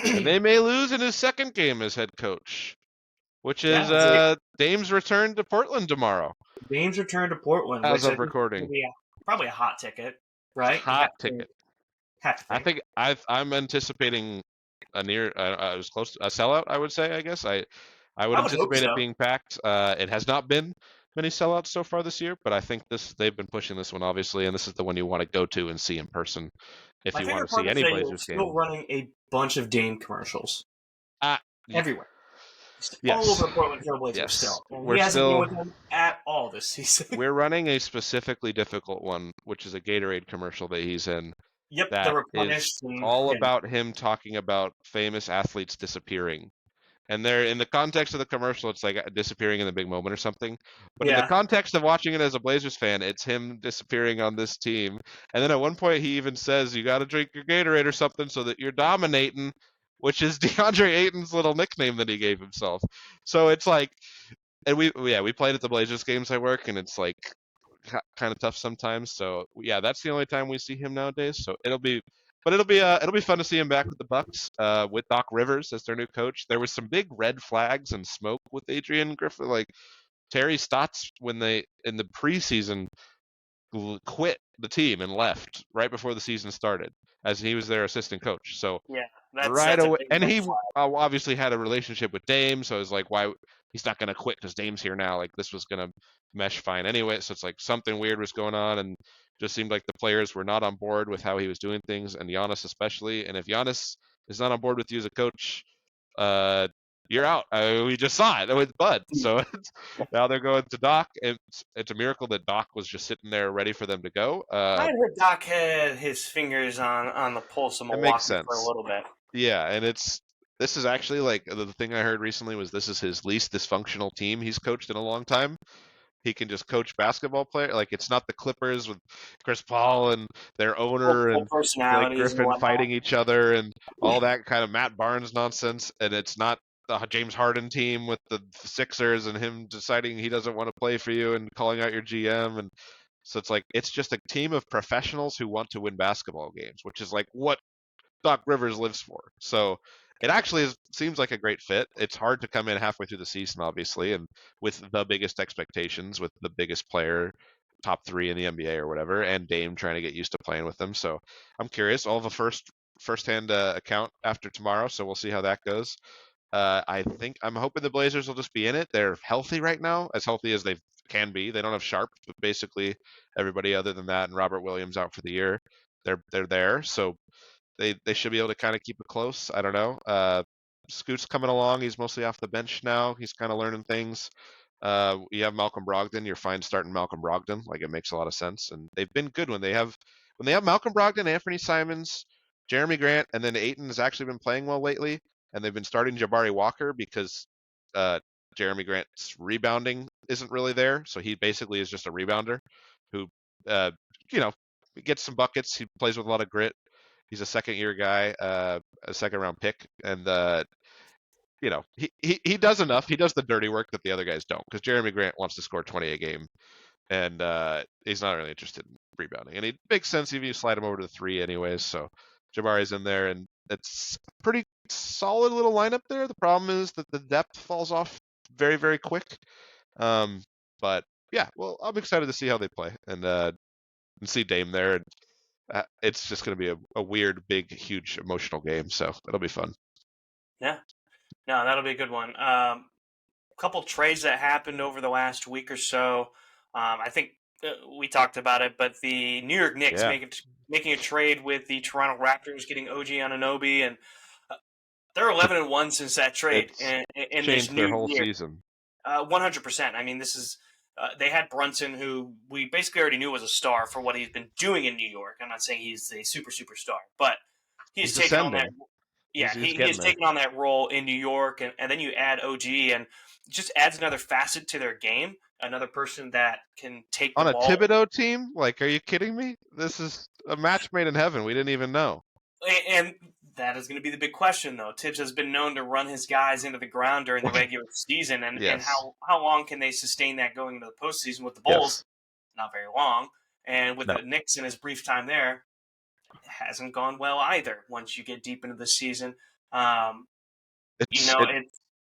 S2: And they may lose in his second game as head coach, which is
S1: Yeah,
S2: Dame's return to Portland tomorrow,
S1: Dame's return to Portland,
S2: as
S1: which I
S2: of
S1: think is going
S2: recording.
S1: to be probably a hot ticket, right? You
S2: Hot ticket.
S1: have to
S2: I
S1: think.
S2: think I'm anticipating as close to a sellout. I would say. I guess I would
S1: I would hope
S2: anticipate it
S1: so.
S2: being packed. It has not been many sellouts so far this year, but I think they've been pushing this one obviously, and this is the one you want to go to and see in person if
S1: My
S2: you want
S1: favorite
S2: to
S1: part
S2: see
S1: is
S2: any
S1: that you're
S2: Blazers
S1: still
S2: game.
S1: running a bunch of Dame commercials
S2: Uh,
S1: everywhere. Just all
S2: yes,
S1: over Portland Trailblazers
S2: yes,
S1: still. And he hasn't been with them at all this season.
S2: we're running a specifically difficult one, which is a Gatorade commercial that he's in.
S1: Yep, the
S2: That is
S1: replenished and
S2: all
S1: yeah.
S2: about him talking about famous athletes disappearing. And they're in the context of the commercial, it's like disappearing in the big moment or something. But in the
S1: Yeah.
S2: context of watching it as a Blazers fan, it's him disappearing on this team. And then at one point, he even says, "You got to drink your Gatorade or something so that you're dominating," which is DeAndre Ayton's little nickname that he gave himself. So it's like, and we played at the Blazers games I work, and it's like kind of tough sometimes. So yeah, that's the only time we see him nowadays. So it'll be fun to see him back with the Bucks, with Doc Rivers as their new coach. There was some big red flags and smoke with Adrian Griffin, like Terry Stotts when they in the preseason quit the team and left right before the season started, as he was their assistant coach. So
S1: Yeah.
S2: right
S1: That's a
S2: away,
S1: big
S2: and
S1: red
S2: he
S1: flag.
S2: obviously had a relationship with Dame, so it's like, why he's not going to quit because Dame's here now. Like this was going to mesh fine anyway. So it's like something weird was going on, and just seemed like the players were not on board with how he was doing things, and Giannis especially. And if Giannis is not on board with you as a coach, uh, you're out. We just saw it with Bud. So now they're going to Doc. It's a miracle that Doc was just sitting there ready for them to go.
S1: I heard Doc had his fingers on the pulse of
S2: It makes
S1: Milwaukee for a
S2: sense.
S1: little bit.
S2: Yeah, and this is actually like the thing I heard recently was this is his least dysfunctional team he's coached in a long time. He can just coach basketball player. Like it's not the Clippers with Chris Paul and their owner
S1: Multiple
S2: and Blake
S1: personalities and
S2: Griffin
S1: whatnot.
S2: fighting each other and all that kind of Matt Barnes nonsense. And it's not the James Harden team with the Sixers and him deciding he doesn't want to play for you and calling out your GM. And so it's like it's just a team of professionals who want to win basketball games, which is like what Doc Rivers lives for. So it actually seems like a great fit. It's hard to come in halfway through the season, obviously, and with the biggest expectations, with the biggest player, top 3 in the NBA or whatever, and Dame trying to get used to playing with them. So I'm curious. I'll have a first-hand account after tomorrow, so we'll see how that goes. I'm hoping the Blazers will just be in it. They're healthy right now, as healthy as they can be. They don't have Sharp, but basically everybody other than that and Robert Williams out for the year. They're there. So they should be able to kind of keep it close. I don't know. Scoot's coming along. He's mostly off the bench now. He's kind of learning things. You have Malcolm Brogdon. You're fine starting Malcolm Brogdon. Like it makes a lot of sense. And they've been good when they have Malcolm Brogdon, Anthony Simons, Jeremy Grant, and then Aiton has actually been playing well lately. And they've been starting Jabari Walker because uh, Jeremy Grant's rebounding isn't really there. So he basically is just a rebounder who, uh, you know, gets some buckets. He plays with a lot of grit. He's a second-year guy, a second-round pick, and he does enough. He does the dirty work that the other guys don't, because Jeremy Grant wants to score 20 a game, and he's not really interested in rebounding. And it makes sense if you slide him over to the 3 anyways. So Jabari's in there, and it's a pretty solid little lineup there. The problem is that the depth falls off very, very quick. But yeah, well, I'm excited to see how they play and see Dame there. And it's just going to be a weird, big, huge emotional game. So it'll be fun.
S1: Yeah. No, that'll be a good one. Couple trades that happened over the last week or so. I think we talked about it, but the New York Knicks
S2: Yeah.
S1: making a trade with the Toronto Raptors, getting OG Anunoby, and they're 11-1 since that trade
S2: It's
S1: in this
S2: changed their
S1: new
S2: whole
S1: year.
S2: season.
S1: 100%. I mean, this is They had Brunson, who we basically already knew was a star for what he's been doing in New York. I'm not saying he's a super star, but he's
S2: He's
S1: taken on that.
S2: ascending.
S1: Yeah,
S2: He's
S1: he
S2: getting
S1: has
S2: there.
S1: taken on that role in New York, and then you add OG, and it just adds another facet to their game. Another person that can take the
S2: On a
S1: ball.
S2: Thibodeau team? Like, are you kidding me? This is a match made in heaven. We didn't even know.
S1: And that is going to be the big question, though. Tibbs has been known to run his guys into the ground during the regular season, and
S2: Yes.
S1: how long can they sustain that going into the postseason with the Bulls?
S2: Yes.
S1: Not very long. And with
S2: No.
S1: the Knicks in his brief time there, it hasn't gone well either. Once you get deep into the season, um, you
S2: It's
S1: know
S2: it.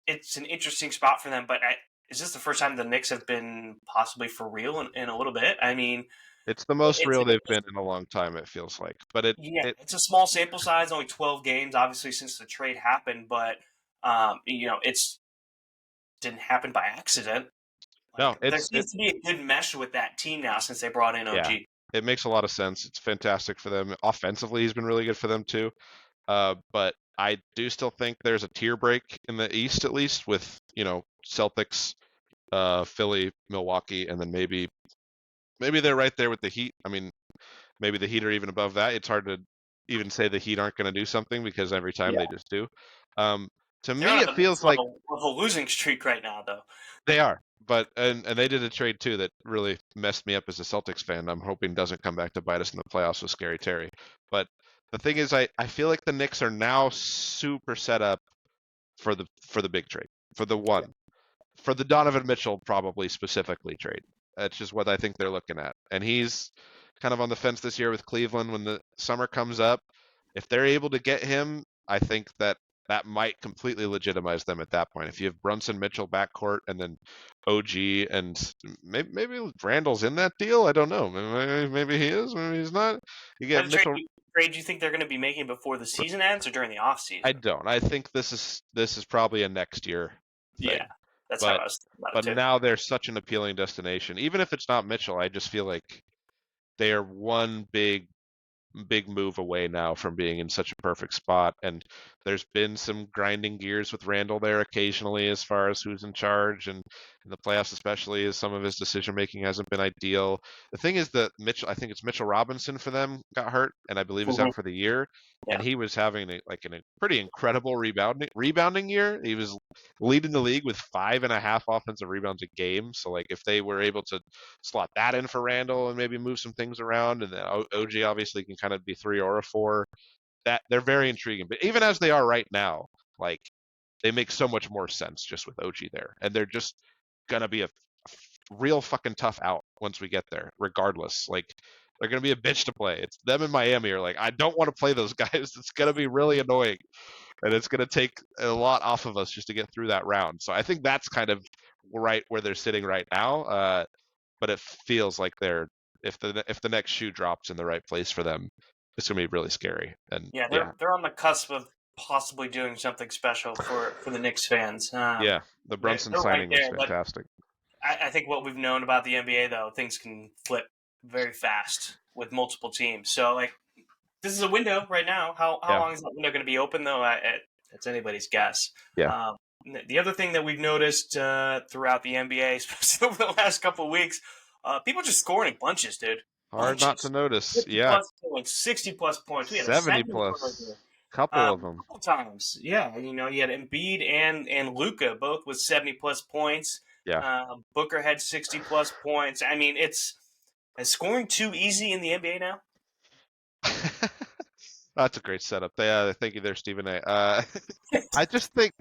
S1: it's an interesting spot for them. But is this the first time the Knicks have been possibly for real in a little bit? I mean,
S2: It's the most
S1: it's
S2: real
S1: an
S2: they've been in a long time. It feels like, but
S1: yeah,
S2: it
S1: it's a small sample size, only 12 games, obviously since the trade happened, but it's didn't happen by accident.
S2: no,
S1: Like there seems to be a good mesh with that team now since they brought in
S2: yeah,
S1: OG.
S2: it makes a lot of sense. It's fantastic for them. Offensively, he's been really good for them too. But I do still think there's a tier break in the East, at least with Celtics, Philly, Milwaukee, and then maybe they're right there with the Heat. I mean, maybe the Heat are even above that. It's hard to even say the Heat aren't going to do something because every time
S1: Yeah,
S2: they just do. Um, to
S1: they're
S2: me,
S1: on
S2: it
S1: the midst
S2: feels like
S1: of a losing streak right now, though.
S2: they are. But and they did a trade too that really messed me up as a Celtics fan. I'm hoping doesn't come back to bite us in the playoffs with Scary Terry. But the thing is, I feel like the Knicks are now super set up for the big trade for the one for the Donovan Mitchell probably specifically trade. That's just what I think they're looking at. And he's kind of on the fence this year with Cleveland when the summer comes up. If they're able to get him, I think that might completely legitimize them at that point. If you have Brunson Mitchell backcourt and then OG and maybe Randall's in that deal, I don't know. Maybe he is, maybe he's not. You
S1: That
S2: get
S1: a
S2: Mitchell.
S1: trade you think they're going to be making before the season ends or during the off
S2: I
S1: season?
S2: don't. I think this is probably a next year
S1: Yeah,
S2: thing.
S1: that's how
S2: But
S1: I was thinking about it
S2: but
S1: too.
S2: now they're such an appealing destination. Even if it's not Mitchell, I just feel like they are one big move away now from being in such a perfect spot. And there's been some grinding gears with Randall there occasionally as far as who's in charge and in the playoffs, especially as some of his decision making hasn't been ideal. The thing is that I think it's Mitchell Robinson for them got hurt and I believe is
S1: Mhm.
S2: out for the year. And
S1: Yeah,
S2: he was having a pretty incredible rebounding year. He was leading the league with 5.5 offensive rebounds a game. So like if they were able to slot that in for Randall and maybe move some things around. And then OG obviously can kind of be 3 or a 4. That they're very intriguing. But even as they are right now, like they make so much more sense just with OG there, and they're just gonna be a real fucking tough out once we get there, regardless. Like they're gonna be a bitch to play. It's them in Miami are like, I don't want to play those guys. It's gonna be really annoying, and it's gonna take a lot off of us just to get through that round. So I think that's kind of right where they're sitting right now. But it feels like they're if the next shoe drops in the right place for them, it's gonna be really scary. And
S1: yeah,
S2: yeah,
S1: they're on the cusp of possibly doing something special for the Knicks fans.
S2: yeah, the Brunson
S1: They're right
S2: signing was
S1: there, but
S2: fantastic.
S1: I think what we've known about the NBA though, things can flip very fast with multiple teams. So like this is a window right now. How
S2: Yeah,
S1: long is that window going to be open though? It's anybody's guess.
S2: yeah,
S1: Um, the other thing that we've noticed throughout the NBA, especially over the last couple of weeks, people just scoring in bunches, dude.
S2: hard not to
S1: Bunches.
S2: notice.
S1: 50
S2: Yeah,
S1: plus points, 60 plus points. We had a
S2: 70
S1: 70 footer
S2: plus,
S1: here.
S2: couple of
S1: A
S2: them.
S1: couple times, yeah. You had Embiid and Luca both with 70 plus points.
S2: Yeah,
S1: Booker had 60 plus points. I mean, is scoring too easy in the NBA now?
S2: that's a great setup. Thank you there, Stephen A. I just think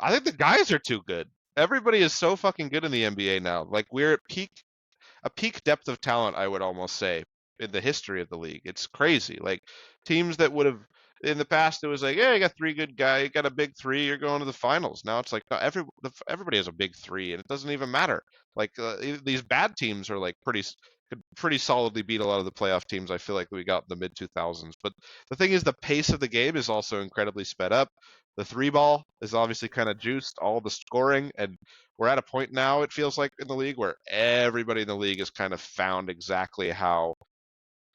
S2: I think the guys are too good. Everybody is so fucking good in the NBA now. Like we're at peak depth of talent, I would almost say, in the history of the league. It's crazy. Like teams that would have in the past, it was like, yeah, you got 3 good guys, you got a big three, you're going to the finals. Now it's like no, everybody has a big three, and it doesn't even matter. Like these bad teams are like could pretty solidly beat a lot of the playoff teams. I feel like we got in the mid 2000s. But the thing is, the pace of the game is also incredibly sped up. The three ball is obviously kind of juiced, all the scoring, and we're at a point now, it feels like, in the league where everybody in the league has kind of found exactly how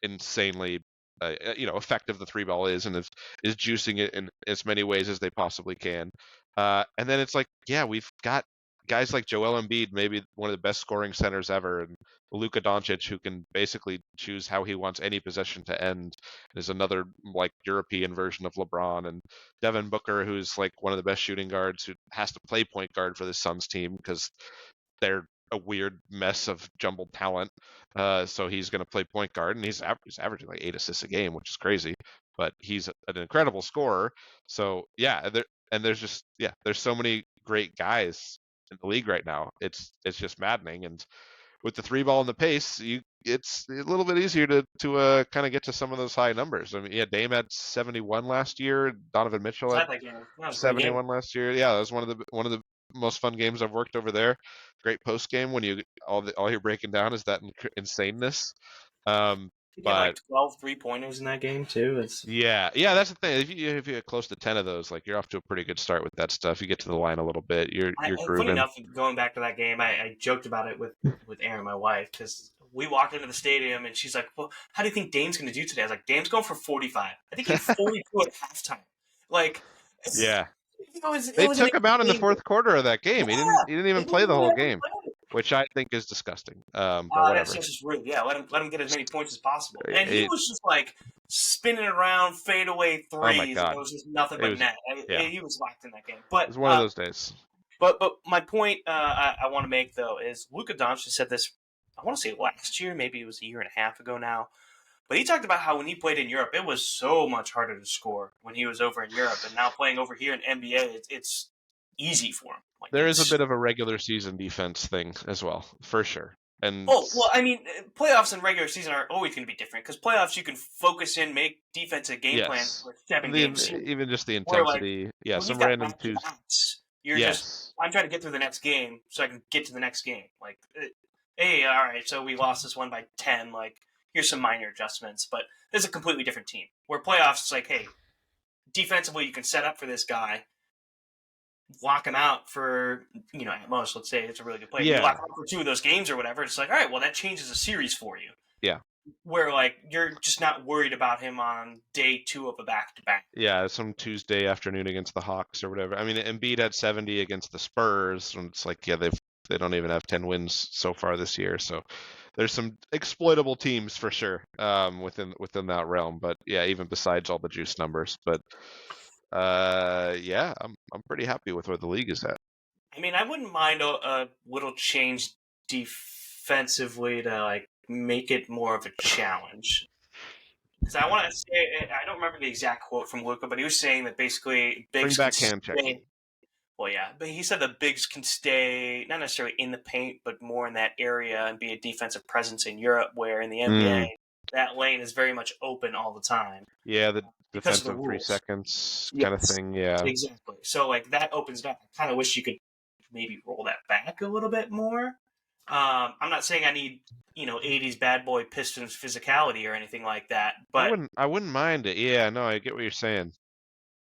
S2: insanely effective the three ball is and is juicing it in as many ways as they possibly can. And then it's like, yeah, we've got guys like Joel Embiid, maybe one of the best scoring centers ever, and Luka Doncic, who can basically choose how he wants any possession to end, is another like European version of LeBron, and Devin Booker, who's like one of the best shooting guards, who has to play point guard for the Suns team because they're a weird mess of jumbled talent. So he's going to play point guard, and he's averaging like 8 assists a game, which is crazy. But he's an incredible scorer. So yeah, there's so many great guys in the league right now. It's just maddening. And with the 3 ball and the pace, it's a little bit easier to kind of get to some of those high numbers. I mean, yeah, Dame had 71 last year. Donovan Mitchell had
S1: That game. That was a great game.
S2: 71 last year. Yeah, that was one of the most fun games I've worked over there. Great post game when all you're breaking down is that insaneness.
S1: You get
S2: But
S1: like 12 3-pointers in that game too. It's
S2: yeah, that's the thing. If you get close to 10 of those, like you're off to a pretty good start with that stuff. You get to the line a little bit, you're
S1: funny
S2: grooving.
S1: enough, going back to that game, I joked about it with Aaron, my wife, because we walked into the stadium and she's like, "Well, how do you think Dame's going to do today?" I was like, "Dame's going for 45. I think he had 42 at halftime." Like,
S2: Yeah,
S1: it
S2: they
S1: was an
S2: took him out in the
S1: game.
S2: fourth quarter of that game.
S1: Yeah,
S2: He didn't even
S1: he
S2: play the
S1: didn't
S2: whole
S1: have to
S2: game,
S1: play.
S2: which I think is disgusting. But
S1: That's
S2: whatever.
S1: just rude. Yeah, let him get as many points as possible. And he
S2: It,
S1: was just like spinning around fadeaway
S2: oh my
S1: threes, and
S2: God,
S1: it was just nothing
S2: it
S1: but
S2: was
S1: net.
S2: yeah,
S1: He was locked in that game.
S2: it was one of those days.
S1: But my point I want to make though is Luka Doncic said this. I want to say last year, maybe it was a year and a half ago now. But he talked about how when he played in Europe, it was so much harder to score when he was over in Europe, and now playing over here in NBA, it's easy for him. Like
S2: There is a
S1: it's
S2: bit of a regular season defense thing as well, for sure. And
S1: Oh, well, I mean, playoffs and regular season are always going to be different because playoffs you can focus in, make defensive game plans
S2: yes,
S1: for 7 game series.
S2: even just the
S1: Where like
S2: intensity, yeah,
S1: when you've
S2: some
S1: got
S2: random
S1: back to
S2: twos.
S1: backs, you're just
S2: Yes,
S1: I'm trying to get through the next game so I can get to the next game. Like, hey, all right, so we lost this one by 10. Like, here's some minor adjustments, but this is a completely different team. Where playoffs, it's like, hey, defensively you can set up for this guy, lock him out for, at most, let's say it's a really good play. If you lock
S2: yeah,
S1: him out for 2 of those games or whatever, it's like, all right, well, that changes a series for you.
S2: yeah,
S1: Where, like, you're just not worried about him on day 2 of a back-to-back.
S2: yeah. Some Tuesday afternoon against the Hawks or whatever. I mean, Embiid had 70 against the Spurs, and it's like, yeah, they don't even have 10 wins so far this year. So there's some exploitable teams for sure within that realm. But yeah, even besides all the juice numbers, but yeah, I'm pretty happy with where the league is at.
S1: I mean, I wouldn't mind a little change defensively to, like, make it more of a challenge. Because I want to say, I don't remember the exact quote from Luka, but he was saying that basically
S2: Bring
S1: bigs can
S2: back hand checking.
S1: stay. Well, yeah, but he said the bigs can stay not necessarily in the paint, but more in that area and be a defensive presence in Europe, where in the NBA, that lane is very much open all the time
S2: Yeah, the
S1: because of the
S2: defensive three
S1: rules.
S2: seconds kind of
S1: Yes,
S2: thing. Yeah.
S1: exactly. So, like, that opens it up. I kind of wish you could maybe roll that back a little bit more. I'm not saying I need 80s bad boy Pistons physicality or anything like that, but
S2: I wouldn't mind it. Yeah, no, I get what you're saying.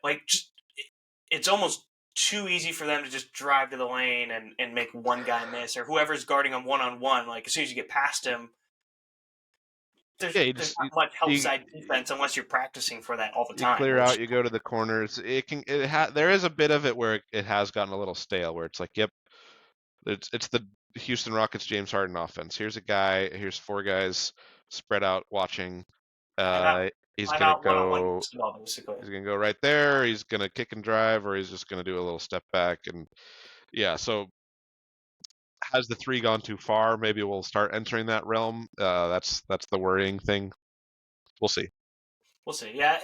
S1: like it's almost too easy for them to just drive to the lane and make one guy miss or whoever's guarding them one-on-one. Like, as soon as you get past him,
S2: Yeah,
S1: there's not much help side defense unless you're practicing for that all the
S2: you
S1: time.
S2: clear out, you go to the corners. There is a bit of it where it has gotten a little stale, where it's like, yep, it's the Houston Rockets James Harden offense. Here's a guy, here's 4 guys spread out watching. He's
S1: I'm
S2: gonna
S1: out one-on-one
S2: go.
S1: basketball, basically.
S2: He's gonna go right there. He's gonna kick and drive, or he's just gonna do a little step back. And yeah, so has the 3 gone too far? Maybe we'll start entering that realm. That's the worrying thing. We'll see.
S1: We'll see. Yeah,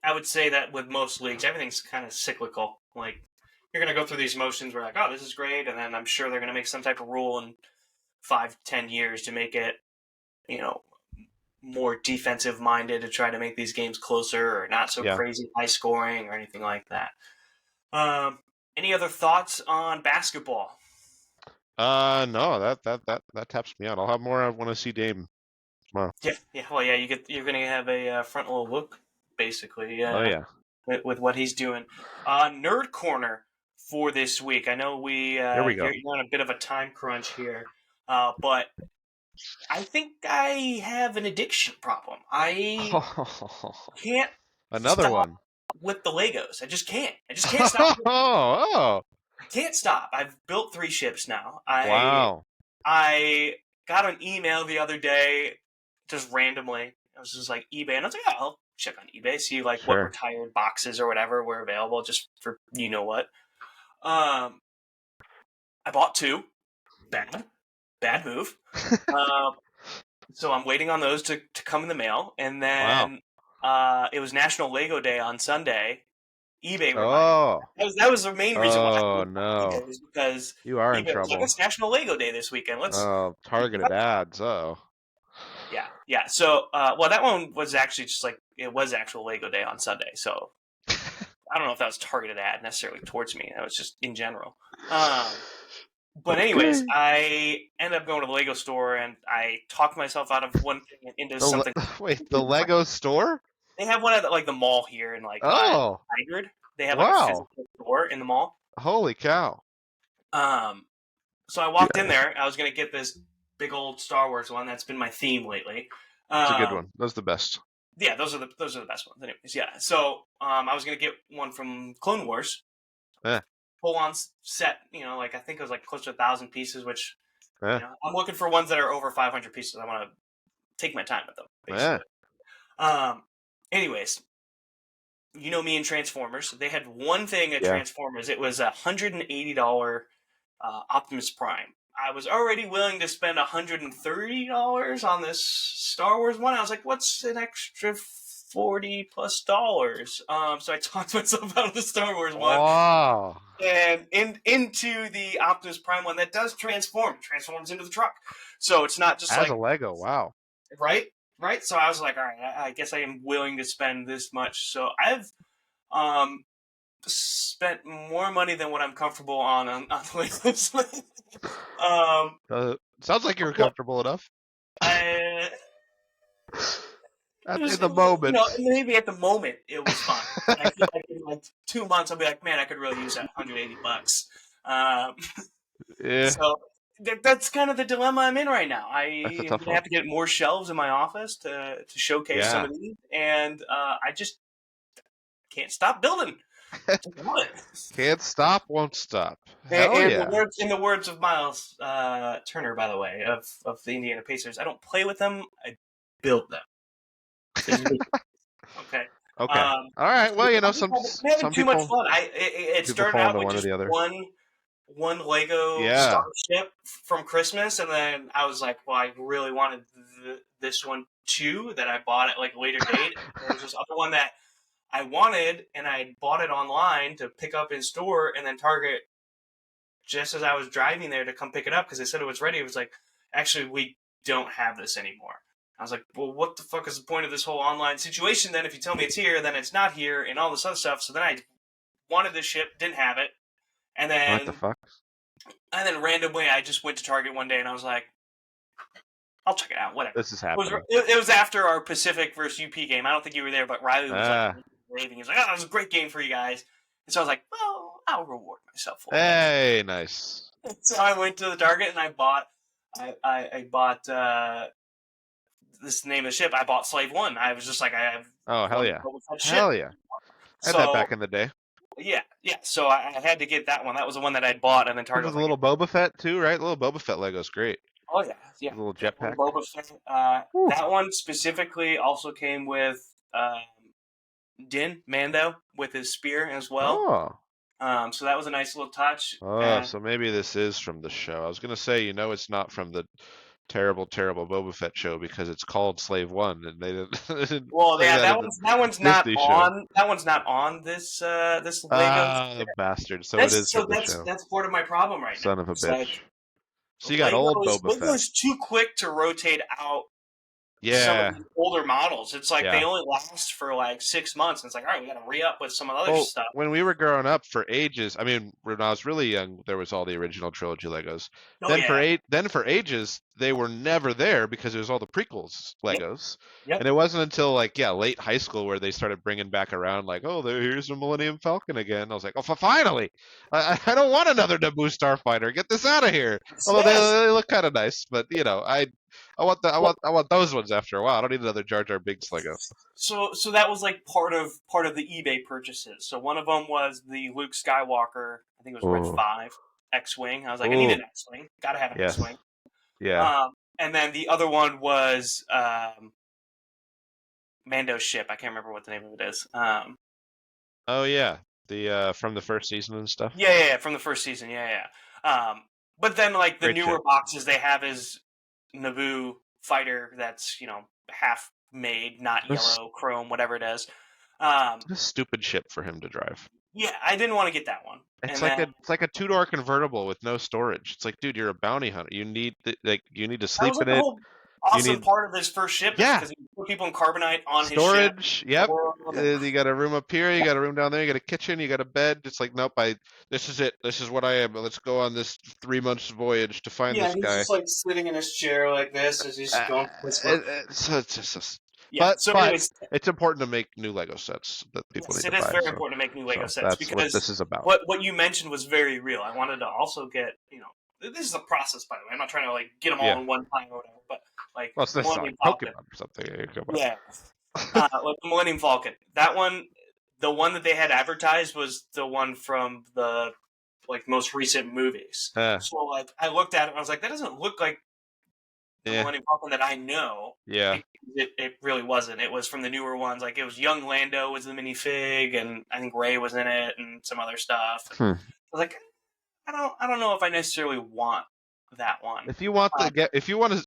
S1: I would say that with most leagues, everything's kind of cyclical. Like, you're going to go through these motions where, like, oh, this is great, and then I'm sure they're going to make some type of rule in 5-10 years to make it, more defensive minded to try to make these games closer or not so crazy high scoring or anything like that. Any other thoughts on basketball?
S2: No, that taps me out. I'll have more. I want to see Dame tomorrow.
S1: Yeah. Well, yeah, you're going to have a frontal look, basically.
S2: Oh yeah.
S1: With what he's doing. Nerd Corner for this week. I know
S2: There we go.
S1: you're on a bit of a time crunch here, but I think I have an addiction problem. I can't
S2: Another
S1: stop
S2: one
S1: with the Legos. I just can't stop.
S2: oh.
S1: I can't stop. I've built 3 ships now. I
S2: Wow.
S1: I got an email the other day, just randomly. It was just like eBay, and I was like, oh, I'll check on eBay, see like what
S2: Sure.
S1: retired boxes or whatever were available, just for you know what. Um, I bought 2. Bad move. Um, so I'm waiting on those to come in the mail, and
S2: Wow.
S1: then it was National Lego Day on Sunday. eBay reminded me.
S2: Oh.
S1: That was the main reason why I
S2: Oh
S1: looked on
S2: no.
S1: eBay, was because
S2: You are in
S1: eBay was like,
S2: trouble.
S1: it's National Lego Day this weekend. Let's
S2: Oh,
S1: keep it
S2: targeted
S1: up.
S2: ads. Oh.
S1: Yeah. So, well, that one was actually just like, it was actual Lego Day on Sunday. So I don't know if that was targeted ad necessarily towards me. That was just in general. But anyways,
S2: Okay.
S1: I ended up going to the Lego store, and I talked myself out of one thing and into something
S2: Wait, the
S1: different.
S2: Lego store?
S1: They have one at like the mall here in like
S2: Oh,
S1: Tigard. They have like a
S2: wow.
S1: physical store in the mall.
S2: Holy cow.
S1: Um, so I walked in there. I was gonna get this big old Star Wars one. That's been my theme lately.
S2: It's a good
S1: Um,
S2: one. That's the best.
S1: yeah, those are the best ones. Anyways, yeah. So I was gonna get one from Clone Wars,
S2: Eh,
S1: full on set. Like I think it was like close to 1,000 pieces. Which
S2: eh,
S1: I'm looking for ones that are over 500 pieces. I want to take my time with them,
S2: eh.
S1: basically. Um, anyways, me and Transformers. They had one thing at
S2: Yeah.
S1: Transformers. It was $180 Optimus Prime. I was already willing to spend $130 on this Star Wars one. I was like, what's an extra $40+ So I talked myself out of the Star Wars one
S2: Wow.
S1: and into the Optimus Prime one that does transforms into the truck. So it's not just
S2: As a
S1: like,
S2: Lego. Wow.
S1: right. So I was like, all right, I guess I am willing to spend this much. So I've um spent more money than what I'm comfortable on Legos.
S2: Sounds like you're
S1: Well,
S2: comfortable enough.
S1: I, it was,
S2: In the moment.
S1: maybe at the moment it was fine. But I feel like in like 2 months I'll be like, man, I could really use that $180. Um,
S2: Yeah.
S1: so that's kind of the dilemma I'm in right now. I
S2: That's a
S1: am
S2: tough
S1: gonna
S2: one.
S1: have to get more shelves in my office to showcase some
S2: Yeah.
S1: of these, and I just can't stop building. I love it.
S2: Can't stop, won't stop.
S1: And,
S2: Hell
S1: the
S2: yeah.
S1: words in the words of Miles Turner, by the way, of the Indiana Pacers, I don't play with them, I build them. Okay.
S2: Okay. All right. Well,
S1: I'm just having
S2: some
S1: too much
S2: people
S1: fun. It started
S2: fall
S1: out
S2: into
S1: with
S2: one or
S1: just
S2: the other.
S1: one Lego
S2: Yeah.
S1: Starship from Christmas, and then I was like, well, I really wanted this one too that I bought at like a later date. There was this other one that I wanted, and I bought it online to pick up in store, and then Target, just as I was driving there to come pick it up because they said it was ready, it was like, actually, we don't have this anymore. I was like, well, what the fuck is the point of this whole online situation then? If you tell me it's here, then it's not here, and all this other stuff. So then I wanted this ship, didn't have it, and
S2: What the
S1: then
S2: fuck?
S1: randomly I just went to Target one day and I was like, I'll check it out, whatever.
S2: This is happening.
S1: It was after our Pacific versus UP game. I don't think you were there, but Riley was like
S2: Ah.
S1: raving. He was like, oh, it was a great game for you guys. And so I was like, well, I'll reward myself a little
S2: Hey, nice.
S1: bit. So I went to the Target and I bought this is the name of the ship. I bought Slave One. I was just like, I have
S2: Oh, hell
S1: one
S2: yeah.
S1: Boba Fett ship.
S2: Hell yeah. I had that
S1: So
S2: back in the day.
S1: yeah. So I had to get that one. That was the one that I'd bought, and then
S2: Comes
S1: Target
S2: with
S1: was
S2: a
S1: like,
S2: little Boba Fett too, right? A little Boba Fett Lego's great.
S1: oh yeah.
S2: A little
S1: Yeah,
S2: jetpack.
S1: Boba Fett. That one specifically also came with Din Mando with his spear as well.
S2: Oh.
S1: So that was a nice little touch.
S2: Oh, so maybe this is from the show. I was gonna say, it's not from the terrible, terrible Boba Fett show because it's called Slave One, and they didn't, they didn't
S1: Well,
S2: say
S1: yeah,
S2: that in the
S1: that one's not
S2: Disney show.
S1: on. That one's not on this Lego.
S2: Ah, the bastard. So it is from the show.
S1: That's part of my problem right now.
S2: Son of a
S1: It's
S2: bitch.
S1: like
S2: So you got old Boba Fett.
S1: Lego's too quick to rotate out some of
S2: Yeah.
S1: the older models. It's like they
S2: Yeah.
S1: only last for like 6 months. And it's like, all right, we got to re-up with some of the other
S2: Well,
S1: stuff.
S2: when we were growing up for ages, I mean, when I was really young, there was all the original trilogy Legos.
S1: Oh
S2: Then for ages, they were never there because it was all the prequels Legos.
S1: Yep.
S2: And it wasn't until late high school where they started bringing back around like, oh, here's the Millennium Falcon again. I was like, oh, finally! I don't want another Naboo starfighter. Get this out of here. Although
S1: Yes.
S2: they look kind of nice, but I want those ones after a while. I don't need another Jar Jar Binks Lego.
S1: So that was like part of the eBay purchases. So one of them was the Luke Skywalker. I think it was Red
S2: Oh,
S1: 5 X-wing. I was like, I need
S2: oh,
S1: an X-wing. Got to have an
S2: yes,
S1: X-wing.
S2: yeah.
S1: And then the other one was Mando's ship. I can't remember what the name of it is.
S2: Oh yeah, the from the first season and stuff.
S1: Yeah, from the first season. Yeah. But then like the
S2: Great
S1: newer
S2: ship.
S1: boxes they have is Naboo fighter that's half made, not
S2: This
S1: yellow, chrome, whatever it is.
S2: a stupid ship for him to drive.
S1: Yeah, I didn't want to get that one. And then
S2: It's like a two-door convertible with no storage. It's like, dude, you're a bounty hunter. You need to
S1: that
S2: sleep
S1: was like
S2: in
S1: the
S2: it.
S1: whole
S2: You
S1: awesome
S2: need
S1: part of his first ship is
S2: yeah,
S1: because he put people in carbonite on his ship.
S2: storage.
S1: The
S2: Yep.
S1: world, and
S2: You got a room up here. You got a room down there. You got a kitchen. You got a bed. It's like, nope. This is it. This is what I am. Let's go on this 3 months voyage to find
S1: yeah,
S2: this
S1: he's
S2: guy.
S1: just like sitting in his chair like this as he's
S2: Uh,
S1: going for his work.
S2: so it's just,
S1: Yeah. So,
S2: but
S1: anyways,
S2: it's important to make new Lego sets that people
S1: yes,
S2: need
S1: it
S2: to
S1: is
S2: buy.
S1: very important to make new Lego
S2: So
S1: sets
S2: that's what
S1: because
S2: this is about.
S1: what you mentioned was very real. I wanted to also get this is a process, by the way. I'm not trying to like get them all
S2: Yeah.
S1: in one time or whatever, but like
S2: Well, it's
S1: the
S2: not like
S1: Millennium Falcon.
S2: Pokemon or something. Come on.
S1: Yeah. Like the Millennium Falcon. That one, the one that they had advertised was the one from the like most recent movies. So like I looked at it and I was like, that doesn't look like the
S2: Yeah.
S1: Millennium Falcon that I know.
S2: Yeah.
S1: It really wasn't. It was from the newer ones. Like it was young Lando was the minifig, and I think Ray was in it, and some other stuff. I was like, I don't know if I necessarily want that one.
S2: If you want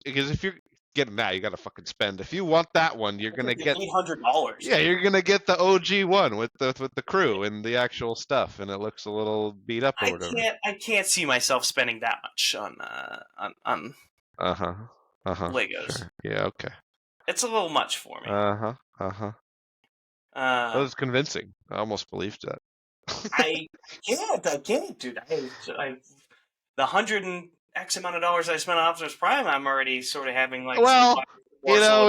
S2: because if you're getting that, you got to fucking spend. If you want that one, you're gonna get
S1: $800.
S2: yeah, you're gonna get the OG one with the crew and the actual stuff, and it looks a little beat up or whatever.
S1: I can't see myself spending that much on
S2: Legos. Sure. Yeah. Okay.
S1: It's a little much for me.
S2: That was convincing. I almost believed that.
S1: I can't, dude. I the $100 and X amount of dollars I spent on Optimus Prime, I'm already sort of having like
S2: well,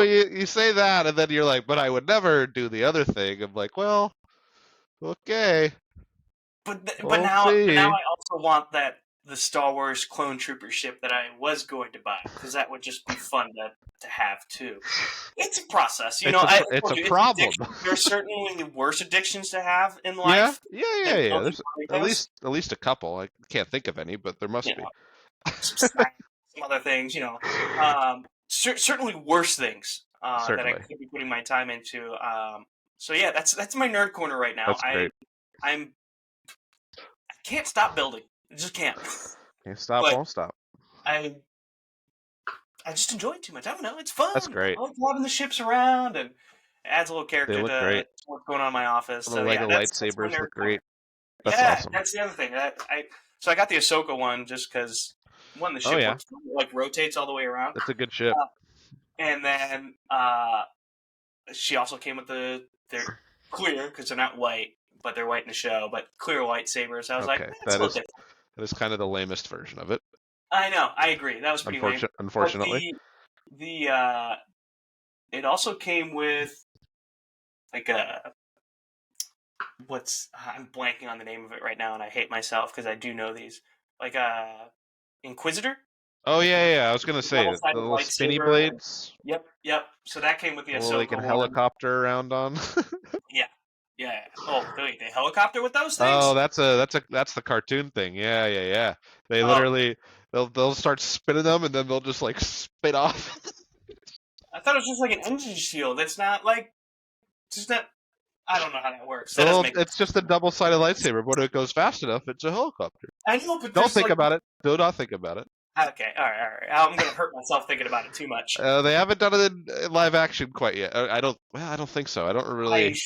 S2: you say that, and then you're like, but I would never do the other thing. I'm like, well, okay.
S1: But now I also want the Star Wars clone trooper ship that I was going to buy because that would just be fun to have too. It's a process,
S2: It's a problem.
S1: There's certainly worse addictions to have in life.
S2: Yeah. There's at least a couple. I can't think of any, but there must be.
S1: Some other things, certainly worse things that I could be putting my time into. So yeah, that's my nerd corner right now.
S2: That's great.
S1: I can't stop building. I just can't.
S2: Can't stop, won't stop.
S1: I just enjoy it too much. I don't know. It's fun.
S2: That's great.
S1: I like having the ships around, and it adds a little character to what's going on in my office.
S2: The Lego lightsabers look great.
S1: That's awesome. That's the other thing. So I got the Ahsoka one just because the ship like rotates all the way around.
S2: That's a good ship.
S1: And then she also came with they're clear because they're not white, but they're white in the show, but clear lightsabers. I was like, that
S2: is kind of the lamest version of it.
S1: I know. I agree. That was pretty lame.
S2: Unfortunately.
S1: But it also came with like I'm blanking on the name of it right now, and I hate myself because I do know these. Like Inquisitor.
S2: Oh yeah. I was gonna say the little spinny blades.
S1: Yep. So that came with the Ahsoka.
S2: They can helicopter around on.
S1: Yeah. Oh, wait, they helicopter with those things?
S2: Oh, that's the cartoon thing. Yeah. They literally they'll start spinning them and then they'll just like spit off.
S1: I thought it was just like an engine shield. It's not like I don't know how that works.
S2: It's just a double-sided lightsaber, but if it goes fast enough, it's a helicopter.
S1: I know, but
S2: don't think about it. Do not think about it.
S1: Okay, all right. I'm gonna hurt myself thinking about it too much.
S2: They haven't done it in live action quite yet. I don't think so. I don't really.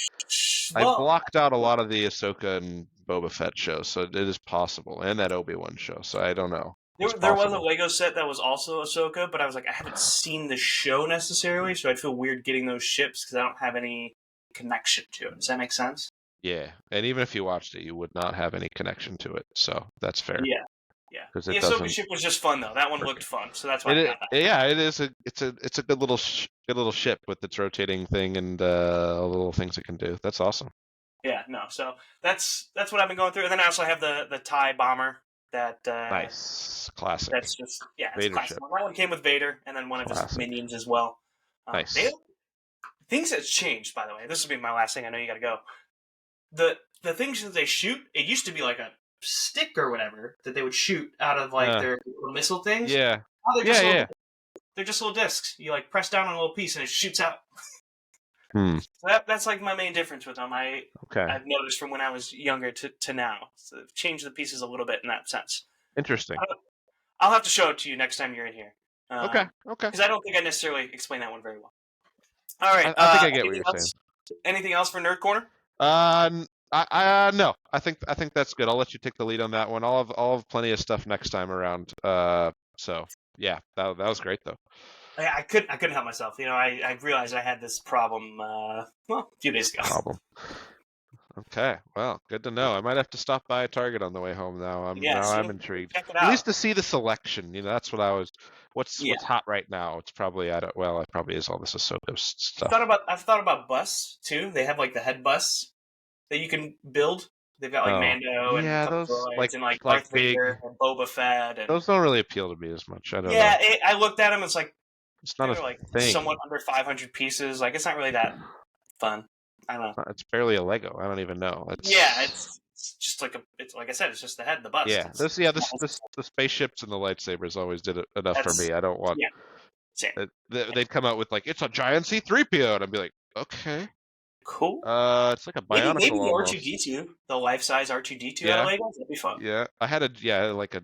S2: I blocked out a lot of the Ahsoka and Boba Fett shows, so it is possible, and that Obi-Wan show. So I don't know.
S1: There was a Lego set that was also Ahsoka, but I was like, I haven't seen the show necessarily, so I'd feel weird getting those ships because I don't have any connection to it. Does that make sense?
S2: Yeah, and even if you watched it, you would not have any connection to it. So that's fair.
S1: Yeah. The Ahsoka ship was just fun though. That one looked fun, so that's why I got that.
S2: Yeah, it is. It's a good little ship with its rotating thing and little things it can do. That's awesome.
S1: Yeah, no. So that's what I've been going through. And then I also have the TIE bomber That
S2: Nice. Classic.
S1: that's just it's
S2: Vader
S1: classic.
S2: ship.
S1: That one came with Vader, and then one of his
S2: Classic.
S1: minions as well.
S2: Nice.
S1: Things have changed, by the way. This will be my last thing. I know you got to go. The things that they shoot, it used to be like a stick or whatever that they would shoot out of like their little missile things.
S2: Yeah.
S1: Now
S2: Yeah.
S1: they're just little discs. You like press down on a little piece and it shoots out.
S2: Hmm.
S1: So that's like my main difference with them.
S2: Okay.
S1: I've noticed from when I was younger to now. So they've changed the pieces a little bit in that sense.
S2: Interesting.
S1: I'll have to show it to you next time you're in here.
S2: Okay.
S1: Because I don't think I necessarily explained that one very well. All right.
S2: I think I get what you're saying.
S1: Anything else for Nerd Corner?
S2: No. I think that's good. I'll let you take the lead on that one. I'll have plenty of stuff next time around. So yeah, that was great though.
S1: I couldn't help myself. You know, I realized I had this problem. A few days ago.
S2: Problem. Okay, well, good to know. I might have to stop by a Target on the way home now. I'm intrigued.
S1: Check it out.
S2: At least to see the selection. You know, that's what I was. What's hot right now? It's probably it probably is all this Ahsoka stuff.
S1: I've thought about bus too. They have like the head bus that you can build. They've got like Mando and a couple droids and like Darth Vader and Boba Fett. And...
S2: Those don't really appeal to me as much. I don't know.
S1: Yeah, I looked at them. It's like
S2: it's not
S1: like
S2: thing.
S1: somewhat under 500 pieces. Like it's not really that fun. I don't know.
S2: It's barely a Lego. I don't even know.
S1: It's just like it's like I said. It's just the head and the bust.
S2: Yeah, the spaceships and the lightsabers always did it enough for me. I don't want.
S1: Yeah.
S2: They'd come out with like it's a giant C-3PO, and I'd be like, okay,
S1: cool.
S2: It's like a bionicle.
S1: Maybe
S2: almost.
S1: R2D2, the life-size R2D2 out of Lego. That'd be fun.
S2: Yeah, I had like a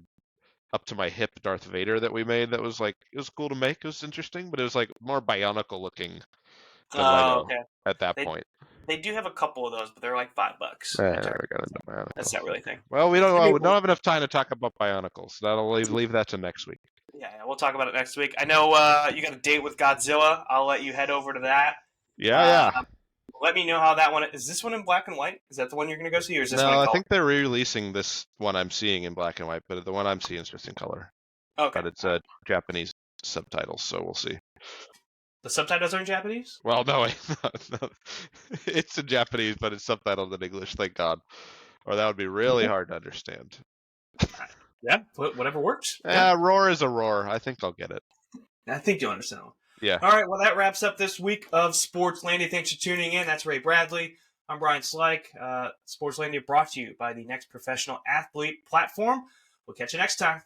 S2: up to my hip Darth Vader that we made. That was like it was cool to make. It was interesting, but it was like more bionicle looking than Lego at that point.
S1: They do have a couple of those, but they're like $5. That's not really a thing.
S2: Well, we don't have enough time to talk about Bionicles. That'll leave that to next week.
S1: Yeah, we'll talk about it next week. I know you got a date with Godzilla. I'll let you head over to that.
S2: Yeah.
S1: Let me know how that one is. This one in black and white? Is that the one you're going to go see, or is this one in color?
S2: I think they're re-releasing this one I'm seeing in black and white, but the one I'm seeing is just in color.
S1: Okay.
S2: But it's Japanese subtitles, so we'll see.
S1: The subtitles are in Japanese?
S2: Well, no, it's in Japanese, but it's subtitled in English, thank God. Or that would be really hard to understand.
S1: Yeah, whatever works.
S2: Yeah, roar is a roar. I think I'll get it.
S1: I think you'll understand.
S2: Yeah.
S1: All right, well, that wraps up this week of Sportslandia. Thanks for tuning in. That's Ray Bradley. I'm Brian Slyke. Sportslandia brought to you by the Next Professional Athlete platform. We'll catch you next time.